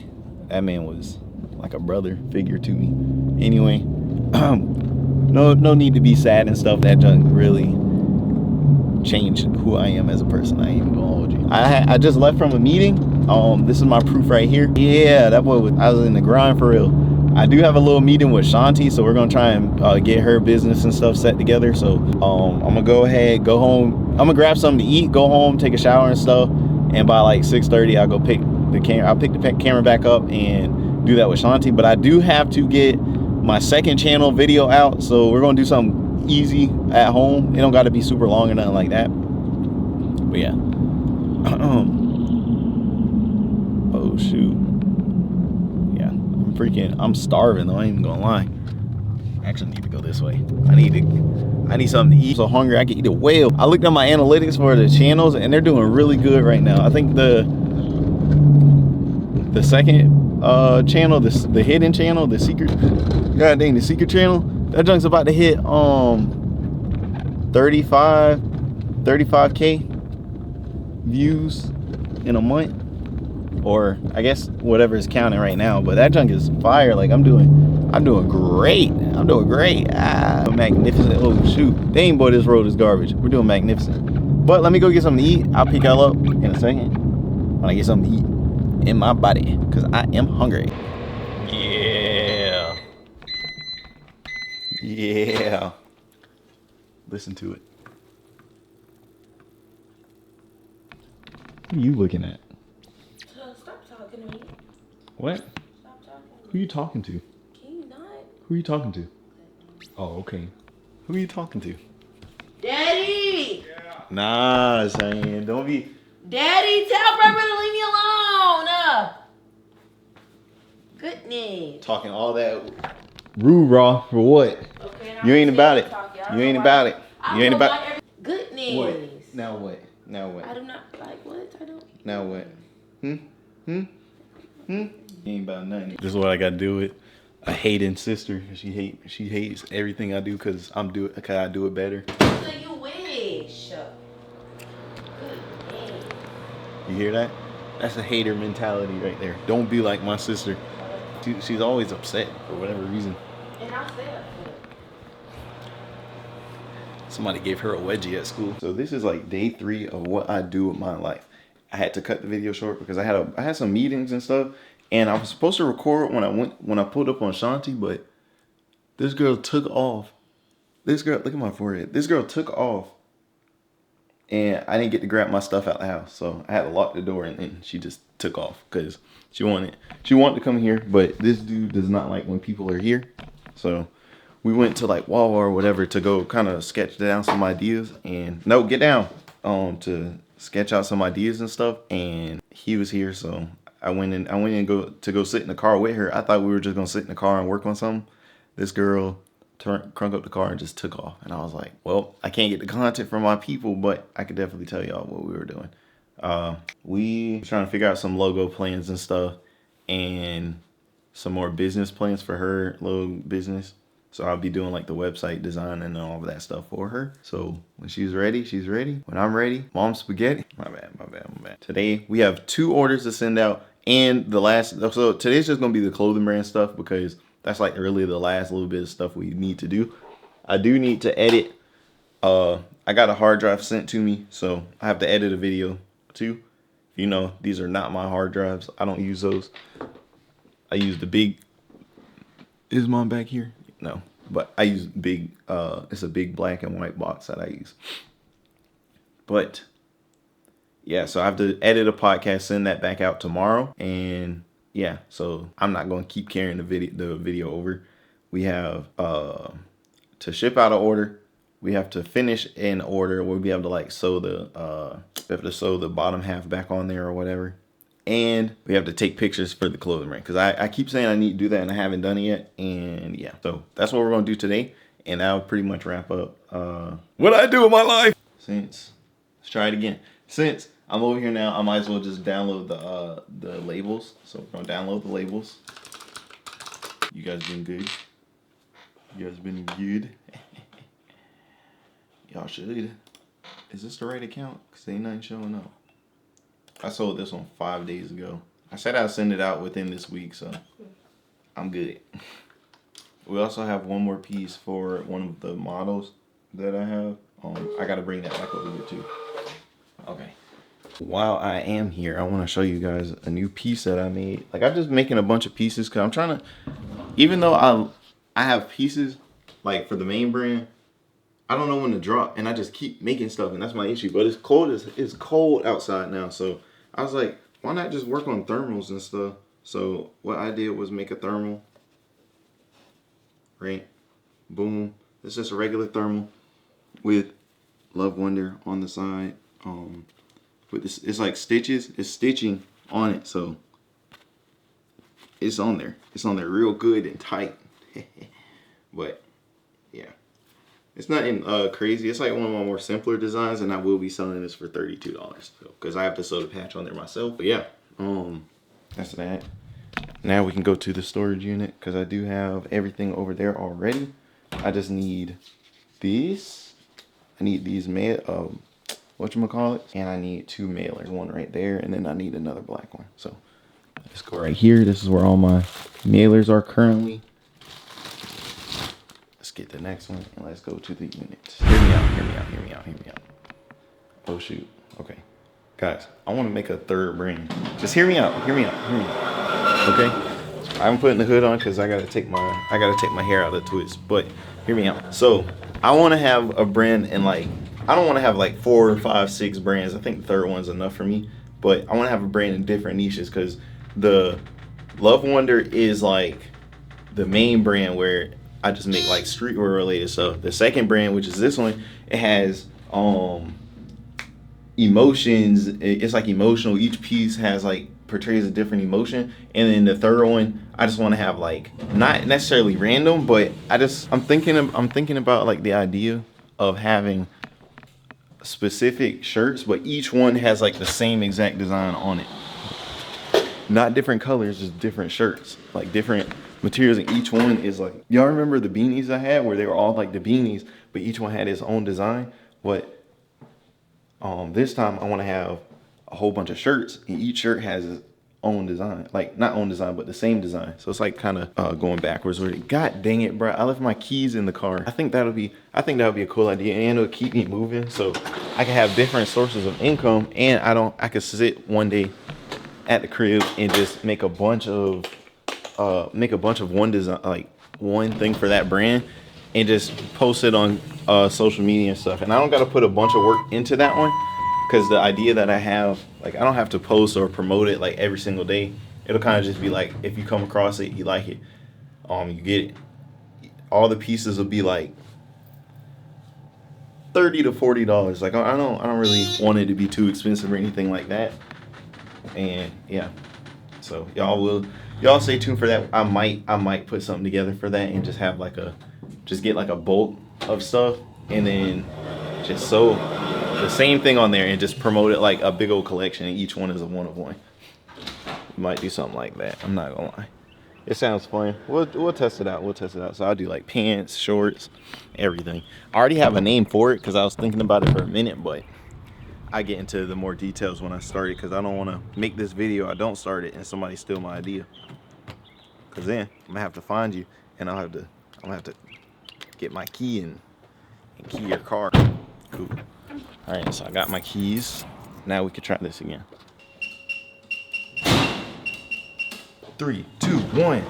that man was like a brother figure to me. Anyway, no need to be sad and stuff. That doesn't really change who I am as a person. I ain't even gonna hold you. I just left from a meeting. This is my proof right here. Yeah, that boy I was in the grind for real. I do have a little meeting with Shanti, so we're gonna try and get her business and stuff set together. So I'm gonna go ahead, go home. I'm gonna grab something to eat, go home, take a shower and stuff, and by like 6:30 I'll go pick the camera. I'll pick the camera back up and do that with Shanti. But I do have to get my second channel video out, so we're gonna do something easy at home. It don't got to be super long or nothing like that. But yeah. Oh shoot. I'm starving though, I ain't even gonna lie. I actually need to go this way. I need something to eat. I'm so hungry I can eat a whale. I looked at my analytics for the channels and they're doing really good right now. I think the second channel, the hidden channel, the secret, god dang, the secret channel, that junk's about to hit 35k views in a month. Or I guess whatever is counting right now, but that junk is fire. Like I'm doing great. I'm doing great. Magnificent. Oh shoot, dang boy, this road is garbage. We're doing magnificent. But let me go get something to eat. I'll pick y'all up in a second when I get something to eat in my body, because I am hungry. Yeah. Listen to it. What are you looking at? Stop talking to me. What? Stop talking. Who are you talking to? Can you not? Who are you talking to? Oh, okay. Who are you talking to? Daddy! Nah, saying don't be. Daddy, tell Pepper to leave me alone! Goodness. Talking all that rude raw for what? Okay, You ain't about it. You ain't about it. You ain't about it. Goodness. What? Now what? Now what? I do not like what? I don't. Now what? You ain't about nothing. This is what I gotta do with a hating sister. She hates everything I do because I do it better. So you wish. Goodness. You hear that? That's a hater mentality right there. Don't be like my sister. She's always upset for whatever reason. And I said Somebody gave her a wedgie at school. So this is like day 3 of what I do with my life. I had to cut the video short because I had some meetings and stuff, and I was supposed to record when I pulled up on Shanti, but this girl took off. This girl, look at my forehead. This girl took off, and I didn't get to grab my stuff out the house, so I had to lock the door, and then she just took off because she wanted to come here, but this dude does not like when people are here, so we went to like Wawa or whatever to go kind of sketch down some ideas and to sketch out some ideas and stuff. And he was here, so I went in to go sit in the car with her. I thought we were just gonna sit in the car and work on something. This girl crunk up the car and just took off, and I was like, well, I can't get the content from my people, but I could definitely tell y'all what we were doing. We were trying to figure out some logo plans and stuff, and some more business plans for her little business. So I'll be doing like the website design and all of that stuff for her. So when she's ready, she's ready. When I'm ready, Mom Spaghetti. My bad. Today we have 2 orders to send out, and so today's just gonna be the clothing brand stuff because that's like really the last little bit of stuff we need to do. I do need to edit. I got a hard drive sent to me, so I have to edit a video too. You know, these are not my hard drives. I don't use those. I use the big. Is Mom back here? No, but I use big, it's a big black and white box that I use. But yeah, so I have to edit a podcast, send that back out tomorrow. And yeah, so I'm not going to keep carrying the video over. We have to ship out an order. We have to finish an order where we have to like sew the bottom half back on there or whatever. And we have to take pictures for the clothing brand because I keep saying I need to do that and I haven't done it yet. And yeah, so that's what we're going to do today. And that'll pretty much wrap up what I do with my life. Let's try it again. Since I'm over here now, I might as well just download the labels. So we're going to download the labels. You guys been good? You guys been good? Y'all should. Is this the right account? Because ain't nothing showing up. I sold this one 5 days ago. I said I'd send it out within this week, so I'm good. We also have one more piece for one of the models that I have. I got to bring that back over here too. Okay. While I am here, I want to show you guys a new piece that I made. Like, I'm just making a bunch of pieces because I'm trying to even though I have pieces like for the main brand, I don't know when to drop, and I just keep making stuff, and that's my issue. But it's cold. It's cold outside now, so I was like, why not just work on thermals and stuff? So what I did was make a thermal. Right, boom. It's just a regular thermal with Love Wonder on the side. With this, it's like stitches. It's stitching on it, so it's on there. It's on there real good and tight. But yeah, it's nothing crazy. It's like one of my more simpler designs, and I will be selling this for $32 because I have to sew the patch on there myself. But yeah, that's that. Now we can go to the storage unit because I do have everything over there already. I just need these. I need these whatchamacallit, and I need 2 mailers, one right there, and then I need another black one. So let's go right here. This is where all my mailers are currently. Let's get the next one and let's go to the unit. Hear me out, hear me out, hear me out, hear me out. Oh shoot, okay. Guys, I want to make a third brand. Just hear me out, hear me out, hear me out. Okay? I'm putting the hood on because I gotta take my hair out of the twist. But hear me out. So I want to have a brand, and like I don't want to have like 4, 5, 6 brands. I think the third one's enough for me. But I want to have a brand in different niches because the Love Wonder is like the main brand where I just make like streetwear related stuff. The second brand, which is this one, it has emotions. It's like emotional. Each piece has like portrays a different emotion. And then the third one, I just want to have like not necessarily random, but I'm thinking about like the idea of having specific shirts, but each one has like the same exact design on it. Not different colors, just different shirts, like different materials, and each one is like, y'all remember the beanies I had where they were all like the beanies, but each one had its own design? What this time I want to have a whole bunch of shirts, and each shirt has its own design, like not own design, but the same design. So it's like kind of going backwards with it. God dang it, bro! I left my keys in the car. I think that would be a cool idea, and it'll keep me moving, so I can have different sources of income, and I could sit one day at the crib and just make a bunch of one design, like one thing for that brand, and just post it on social media and stuff. And I don't got to put a bunch of work into that one because the idea that I have, like, I don't have to post or promote it like every single day. It'll kind of just be like, if you come across it, you like it, you get it. All the pieces will be like $30 to $40. Like I don't really want it to be too expensive or anything like that. And yeah, so y'all stay tuned for that. I might put something together for that and just have like get like a bulk of stuff, and then just sew the same thing on there and just promote it like a big old collection, and each one is a one of one. Might do something like that. I'm not gonna lie. It sounds fun. We'll test it out. So I'll do like pants, shorts, everything. I already have a name for it because I was thinking about it for a minute, but I get into the more details when I start it because I don't want to make this video, I don't start it, and somebody steal my idea. Because then I'm gonna have to find you, and I'm gonna have to get my key and key your car. Cool. All right, so I got my keys. Now we can try this again. 3, 2, 1.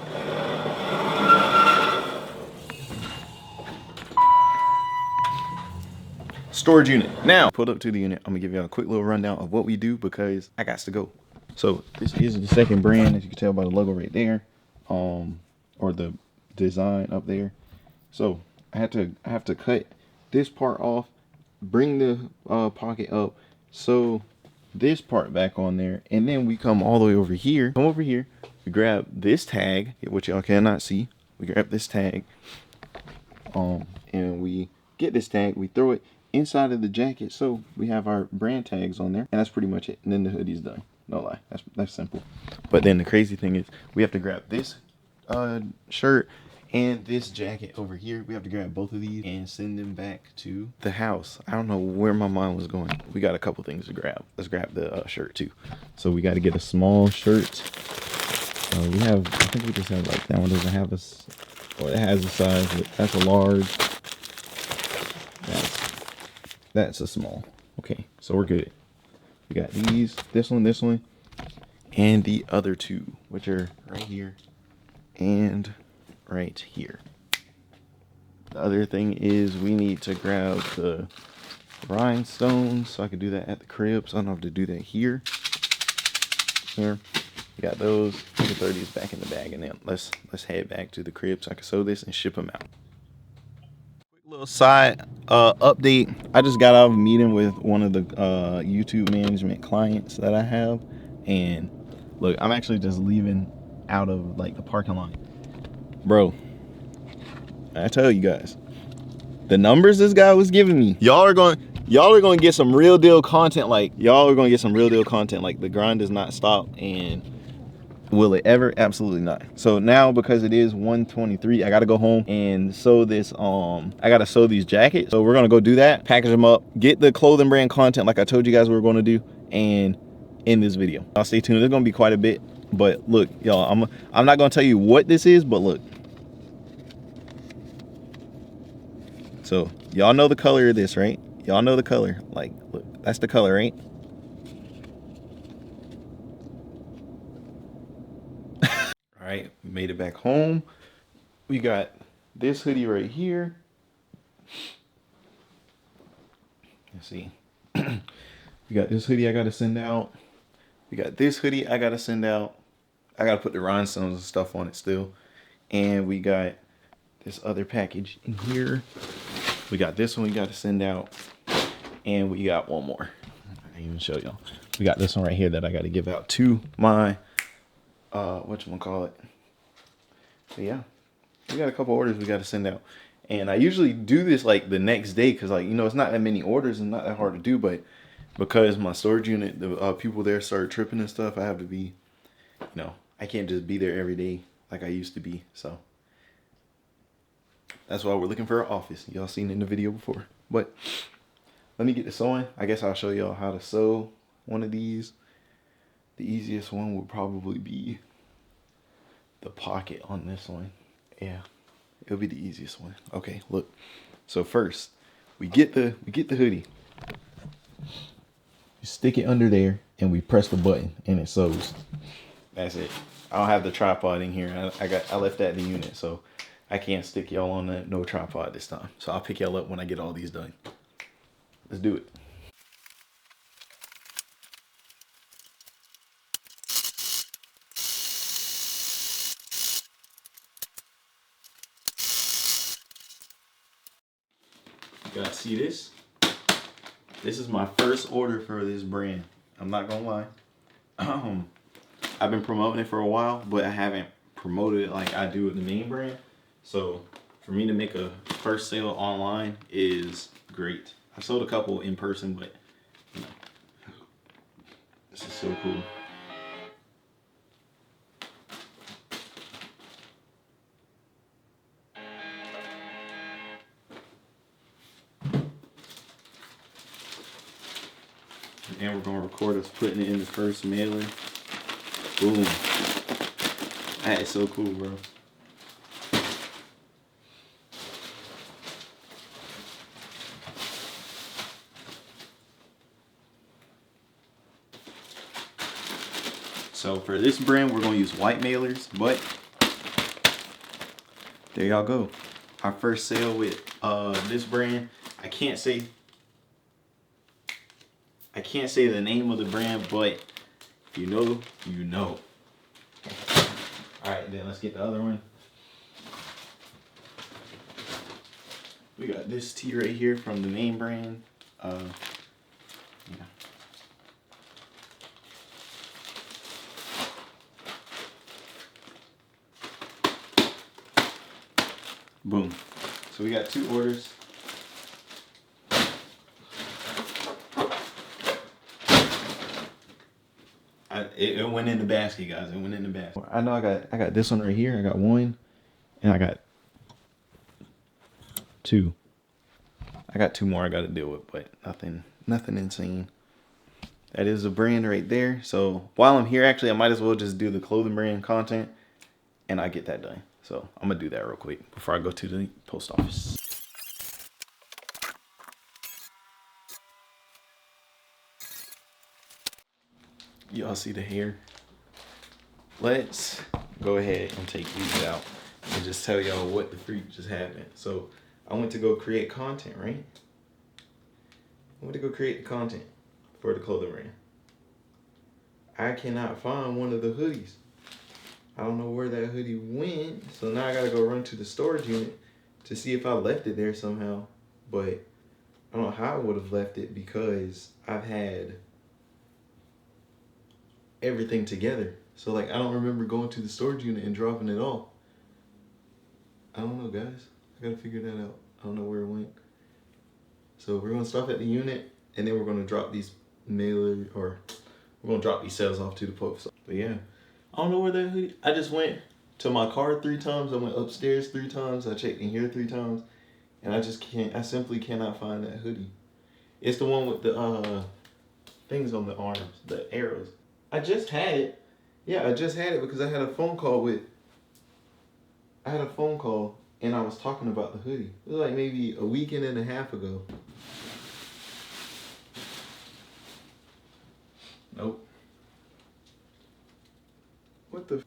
Storage unit. Now, pulled up to the unit. I'm gonna give you a quick little rundown of what we do because I got to go. So this is the second brand, as you can tell by the logo right there, or the design up there. So I have to cut this part off, bring the pocket up, sew this part back on there, and then we come all the way over here. Come over here. We grab this tag, which y'all cannot see. We grab this tag, and we get this tag. We throw it inside of the jacket, so we have our brand tags on there, and that's pretty much it. And then the hoodie's done. No lie, that's simple. But then the crazy thing is, we have to grab this shirt and this jacket over here. We have to grab both of these and send them back to the house. I don't know where my mind was going. We got a couple things to grab. Let's grab the shirt too. So we got to get a small shirt. I think we just have like, that one doesn't have it has a size, but that's a large. That's a small. Okay, so we're good. We got these, this one, and the other two, which are right here and right here. The other thing is we need to grab the rhinestones so I can do that at the crib. So I don't have to do that here. Here, we got those. We can throw these back in the bag, and then let's head back to the crib so I can sew this and ship them out. Quick little side update. I just got out of a meeting with one of the YouTube management clients that I have, and look, I'm actually just leaving out of like the parking lot, bro. I tell you guys, the numbers this guy was giving me, y'all are going to get some real deal content. Like, y'all are going to get some real deal content. Like, the grind does not stop. And will it ever? Absolutely not. So now, because it is 1:23, I got to go home and sew this. I got to sew these jackets. So we're going to go do that, package them up, get the clothing brand content like I told you guys we were going to do, and end this video. I'll stay tuned. There's going to be quite a bit. But look, y'all, I'm not going to tell you what this is, but look. So y'all know the color of this, right? Y'all know the color. Like, look, that's the color, right? All right, we made it back home. We got this hoodie right here. Let's see. We got this hoodie I gotta send out. We got this hoodie I gotta send out. I gotta put the rhinestones and stuff on it still. And we got this other package in here. We got this one we gotta send out. And we got one more. I didn't even show y'all. We got this one right here that I gotta give out to my whatchamacallit. So yeah, we got a couple orders we gotta send out. And I usually do this like the next day, because, like, you know, it's not that many orders and not that hard to do, but because my storage unit, the people there started tripping and stuff, I have to be, you know, I can't just be there every day like I used to be. So that's why we're looking for an office. Y'all seen it in the video before. But let me get to sewing. I guess I'll show y'all how to sew one of these. The easiest one would probably be the pocket on this one. Yeah, it'll be the easiest one. Okay, look. So first, we get the hoodie. You stick it under there, and we press the button, and it sews. That's it. I don't have the tripod in here. I left that in the unit, so I can't stick y'all on that no tripod this time. So I'll pick y'all up when I get all these done. Let's do it. You guys see this? This is my first order for this brand. I'm not gonna lie. I've been promoting it for a while, but I haven't promoted it like I do with the main brand. So for me to make a first sale online is great. I sold a couple in person, but you know, this is so cool. And we're gonna record us putting it in the first mailer. Boom. That is so cool, bro. So for this brand, we're gonna use white mailers, but there y'all go. Our first sale with this brand. I can't say the name of the brand, but if you know, you know. All right, then let's get the other one. We got this tee right here from the main brand. Yeah. Boom. So we got 2 orders. It went in the basket, guys. It went in the basket. I know I got this one right here. I got 1, and I got 2. I got 2 more I got to deal with, but nothing insane. That is a brand right there. So while I'm here, actually, I might as well just do the clothing brand content, and I get that done. So I'm gonna do that real quick before I go to the post office. Y'all see the hair? Let's go ahead and take these out. and just tell y'all what the freak just happened. So I went to go create content, right? I went to go create the content for the clothing brand. I cannot find one of the hoodies. I don't know where that hoodie went. So now I gotta go run to the storage unit to see if I left it there somehow. But I don't know how I would have left it because I've had everything together. So like I don't remember going to the storage unit and dropping it off. I don't know, guys. I gotta figure that out. I don't know where it went. So we're gonna stop at the unit and then we're gonna drop these we're gonna drop these sales off to the post. But yeah, I don't know where that hoodie. I just went to my car 3 times. I went upstairs 3 times. I checked in here 3 times, and I simply cannot find that hoodie. It's the one with the things on the arms, the arrows. I just had it. Yeah, I just had it because I had a phone call and I was talking about the hoodie. It was like maybe a weekend and a half ago. Nope. What the?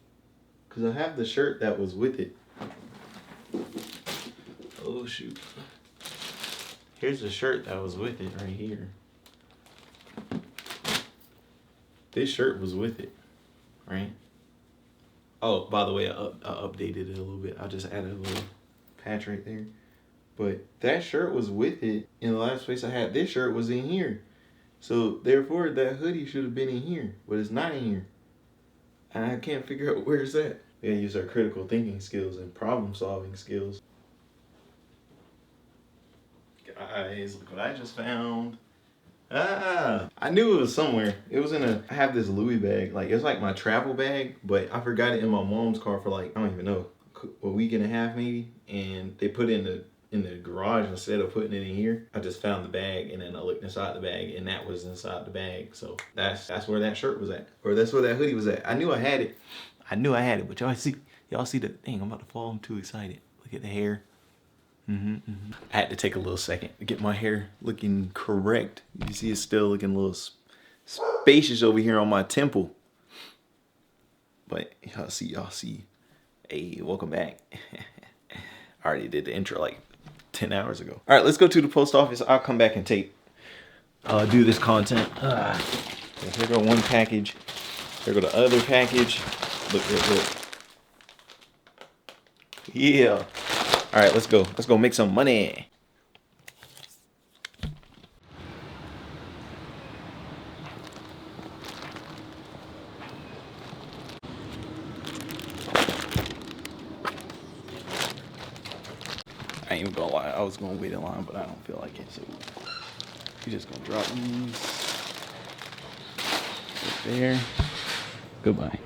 Because I have the shirt that was with it. Oh shoot. Here's the shirt that was with it right here. This shirt was with it, right? Oh, by the way, I updated it a little bit. I just added a little patch right there. But that shirt was with it. In the last place I had this shirt was in here. So therefore that hoodie should have been in here, but it's not in here. And I can't figure out where it's at. We gotta use our critical thinking skills and problem solving skills. Guys, look what I just found. I knew it was somewhere. It was I have this Louis bag. Like, it's like my travel bag, but I forgot it in my mom's car for like, I don't even know, a week and a half maybe. And they put it in the garage instead of putting it in here. I just found the bag and then I looked inside the bag and that was inside the bag. So that's where that shirt was at. Or that's where that hoodie was at. I knew I had it. But y'all see the thing. I'm about to fall. I'm too excited. Look at the hair. I had to take a little second to get my hair looking correct. You see it's still looking a little spacious over here on my temple. But y'all see. Hey, welcome back. I already did the intro like 10 hours ago. All right, let's go to the post office. I'll come back and do this content. So here go one package. Here go the other package. Look. Yeah. All right, let's go. Let's go make some money. I ain't even gonna lie. I was gonna wait in line, but I don't feel like it. So you're just gonna drop these right there. Goodbye.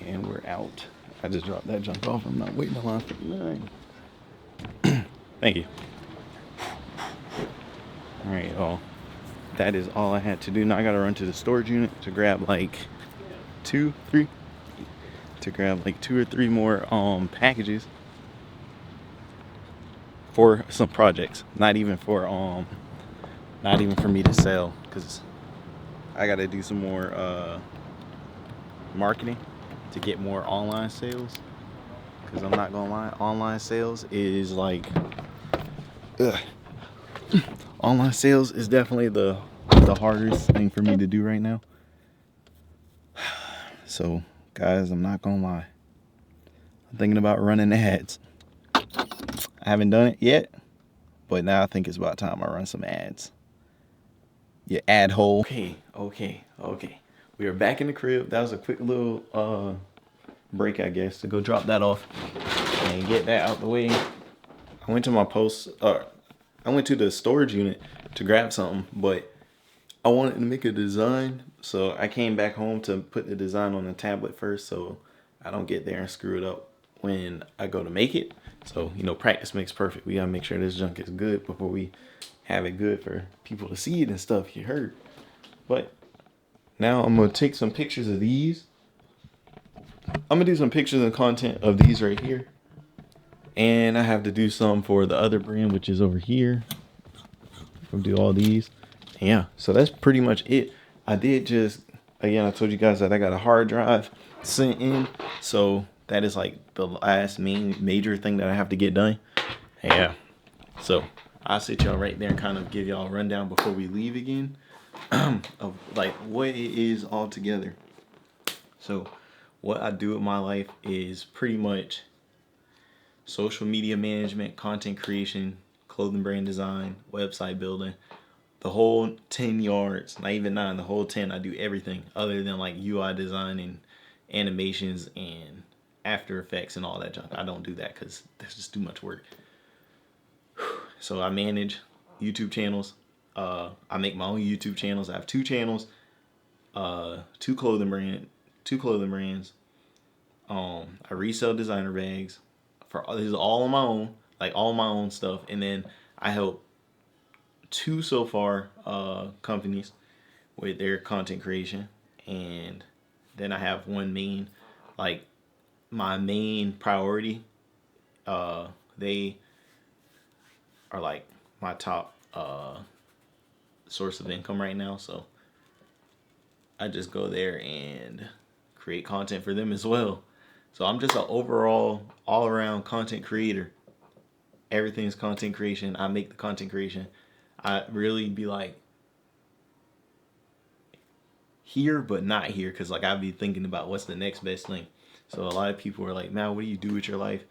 And we're out. I just dropped that junk off. I'm not waiting in line for 9. Thank you. All right, y'all. That is all I had to do. Now I gotta run to the storage unit to grab like 2 or 3 more packages for some projects. Not even for me to sell, because I gotta do some more marketing to get more online sales. Because I'm not gonna lie, online sales is like online sales is definitely the hardest thing for me to do right now. So guys, I'm not gonna lie, I'm thinking about running ads. I haven't done it yet, but now I think it's about time I run some ads. Your ad hole. Okay. We are back in the crib. That was a quick little break, I guess, to go drop that off and get that out the way. I went to the storage unit to grab something, but I wanted to make a design, so I came back home to put the design on the tablet first, so I don't get there and screw it up when I go to make it. So, you know, practice makes perfect. We gotta make sure this junk is good before we have it good for people to see it and stuff, you heard. But now I'm gonna take some pictures of these. I'm gonna do some pictures and content of these right here. And I have to do some for the other brand, which is over here. I'm gonna do all these. Yeah, so that's pretty much it. I did just, again, I told you guys that I got a hard drive sent in. So that is like the last major thing that I have to get done. Yeah. So I'll sit y'all right there and kind of give y'all a rundown before we leave again of like what it is all together. So what I do with my life is pretty much social media management, content creation, clothing brand design, website building, the whole 10 yards, not even 9, the whole 10. I do everything other than like UI design and animations and After Effects and all that junk. I don't do that because that's just too much work. So I manage YouTube channels. I make my own YouTube channels. I have 2 channels, two clothing brands. I resell designer bags. This is all on my own, like all my own stuff, and then I help 2 so far companies with their content creation, and then I have one main, like my main priority. They are like my top source of income right now, so I just go there and create content for them as well. So I'm just an overall, all-around content creator. Everything's content creation. I make the content creation. I really be like here, but not here, because like I'd be thinking about what's the next best thing. So a lot of people are like, man, what do you do with your life?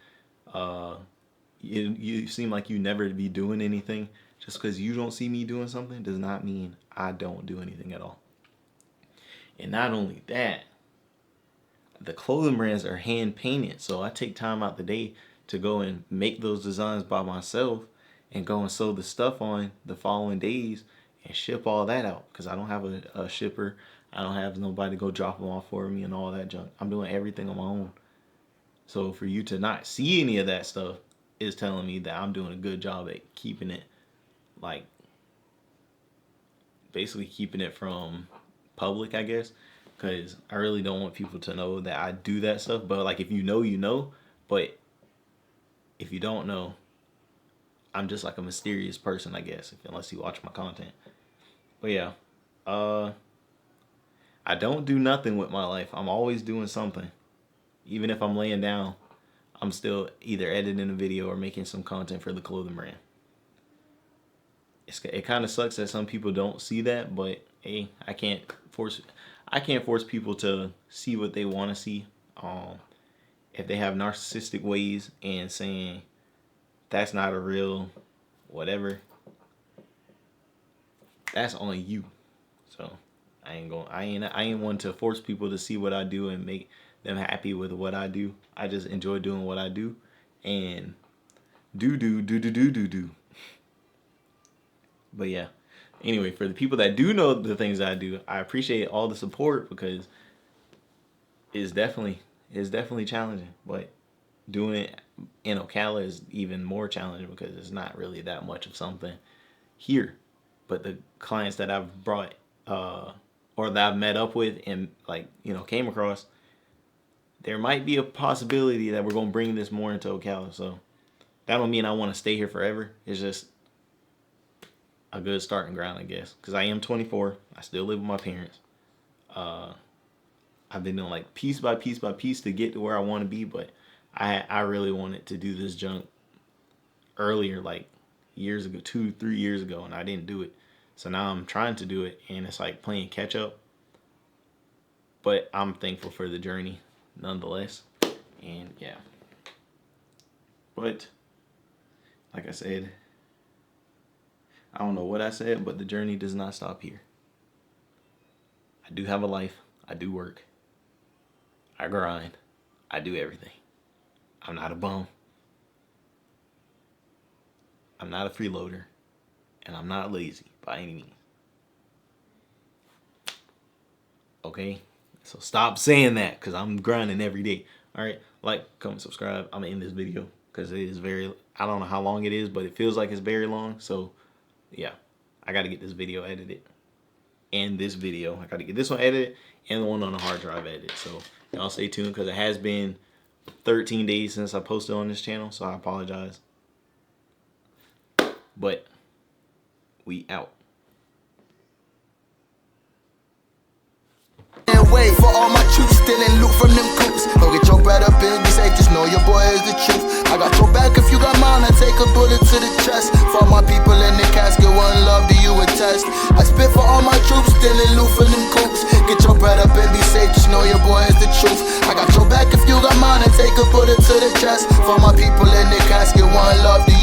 You seem like you never be doing anything. Just because you don't see me doing something does not mean I don't do anything at all. And not only that, the clothing brands are hand painted, so I take time out the day to go and make those designs by myself and go and sew the stuff on the following days and ship all that out, because I don't have a shipper. I don't have nobody to go drop them off for me and all that junk. I'm doing everything on my own. So for you to not see any of that stuff is telling me that I'm doing a good job at keeping it, like, basically keeping it from public, I guess. Because I really don't want people to know that I do that stuff. But like, if you know, you know. But if you don't know, I'm just like a mysterious person, I guess, unless you watch my content. But yeah, I don't do nothing with my life. I'm always doing something. Even if I'm laying down, I'm still either editing a video or making some content for the clothing brand. It kind of sucks that some people don't see that, but hey, I can't force people to see what they want to see. If they have narcissistic ways and saying that's not a real whatever, that's on you. So I ain't one to force people to see what I do and make them happy with what I do. I just enjoy doing what I do and do. But yeah, anyway, for the people that do know the things I do, I appreciate all the support, because it's definitely challenging. But doing it in Ocala is even more challenging because it's not really that much of something here. But the clients that I've brought or that I've met up with and like, you know, came across, there might be a possibility that we're going to bring this more into Ocala. So that don't mean I want to stay here forever. It's just a good starting ground, I guess, because I am 24. I still live with my parents. I've been doing like piece by piece by piece to get to where I want to be, but I really wanted to do this junk earlier, like years ago, 2-3 years ago, and I didn't do it. So now I'm trying to do it, and it's like playing catch up. But I'm thankful for the journey nonetheless. And yeah. But like I said, I don't know what I said, but the journey does not stop here. I do have a life. I do work. I grind. I do everything. I'm not a bum. I'm not a freeloader. And I'm not lazy by any means. Okay? So stop saying that, because I'm grinding every day. All right? like, comment, subscribe. I'm gonna end this video because it is I don't know how long it is, but it feels like it's very long. So yeah, I got to get this video edited. And this video, I got to get this one edited and the one on the hard drive edited. So y'all stay tuned because it has been 13 days since I posted on this channel, so I apologize. But we out. Wait for all my troops stealing loot from them coops. Don't get your bread up and be safe, just know your boy is the truth. I got your back if you got mine, I take a bullet to the chest. For all my people in the casket, one love, do you attest? I spit for all my troops stealing loot from them coops. Get your bread up and be safe, just know your boy is the truth. I got your back if you got mine, I take a bullet to the chest. For all my people in the casket, one love, do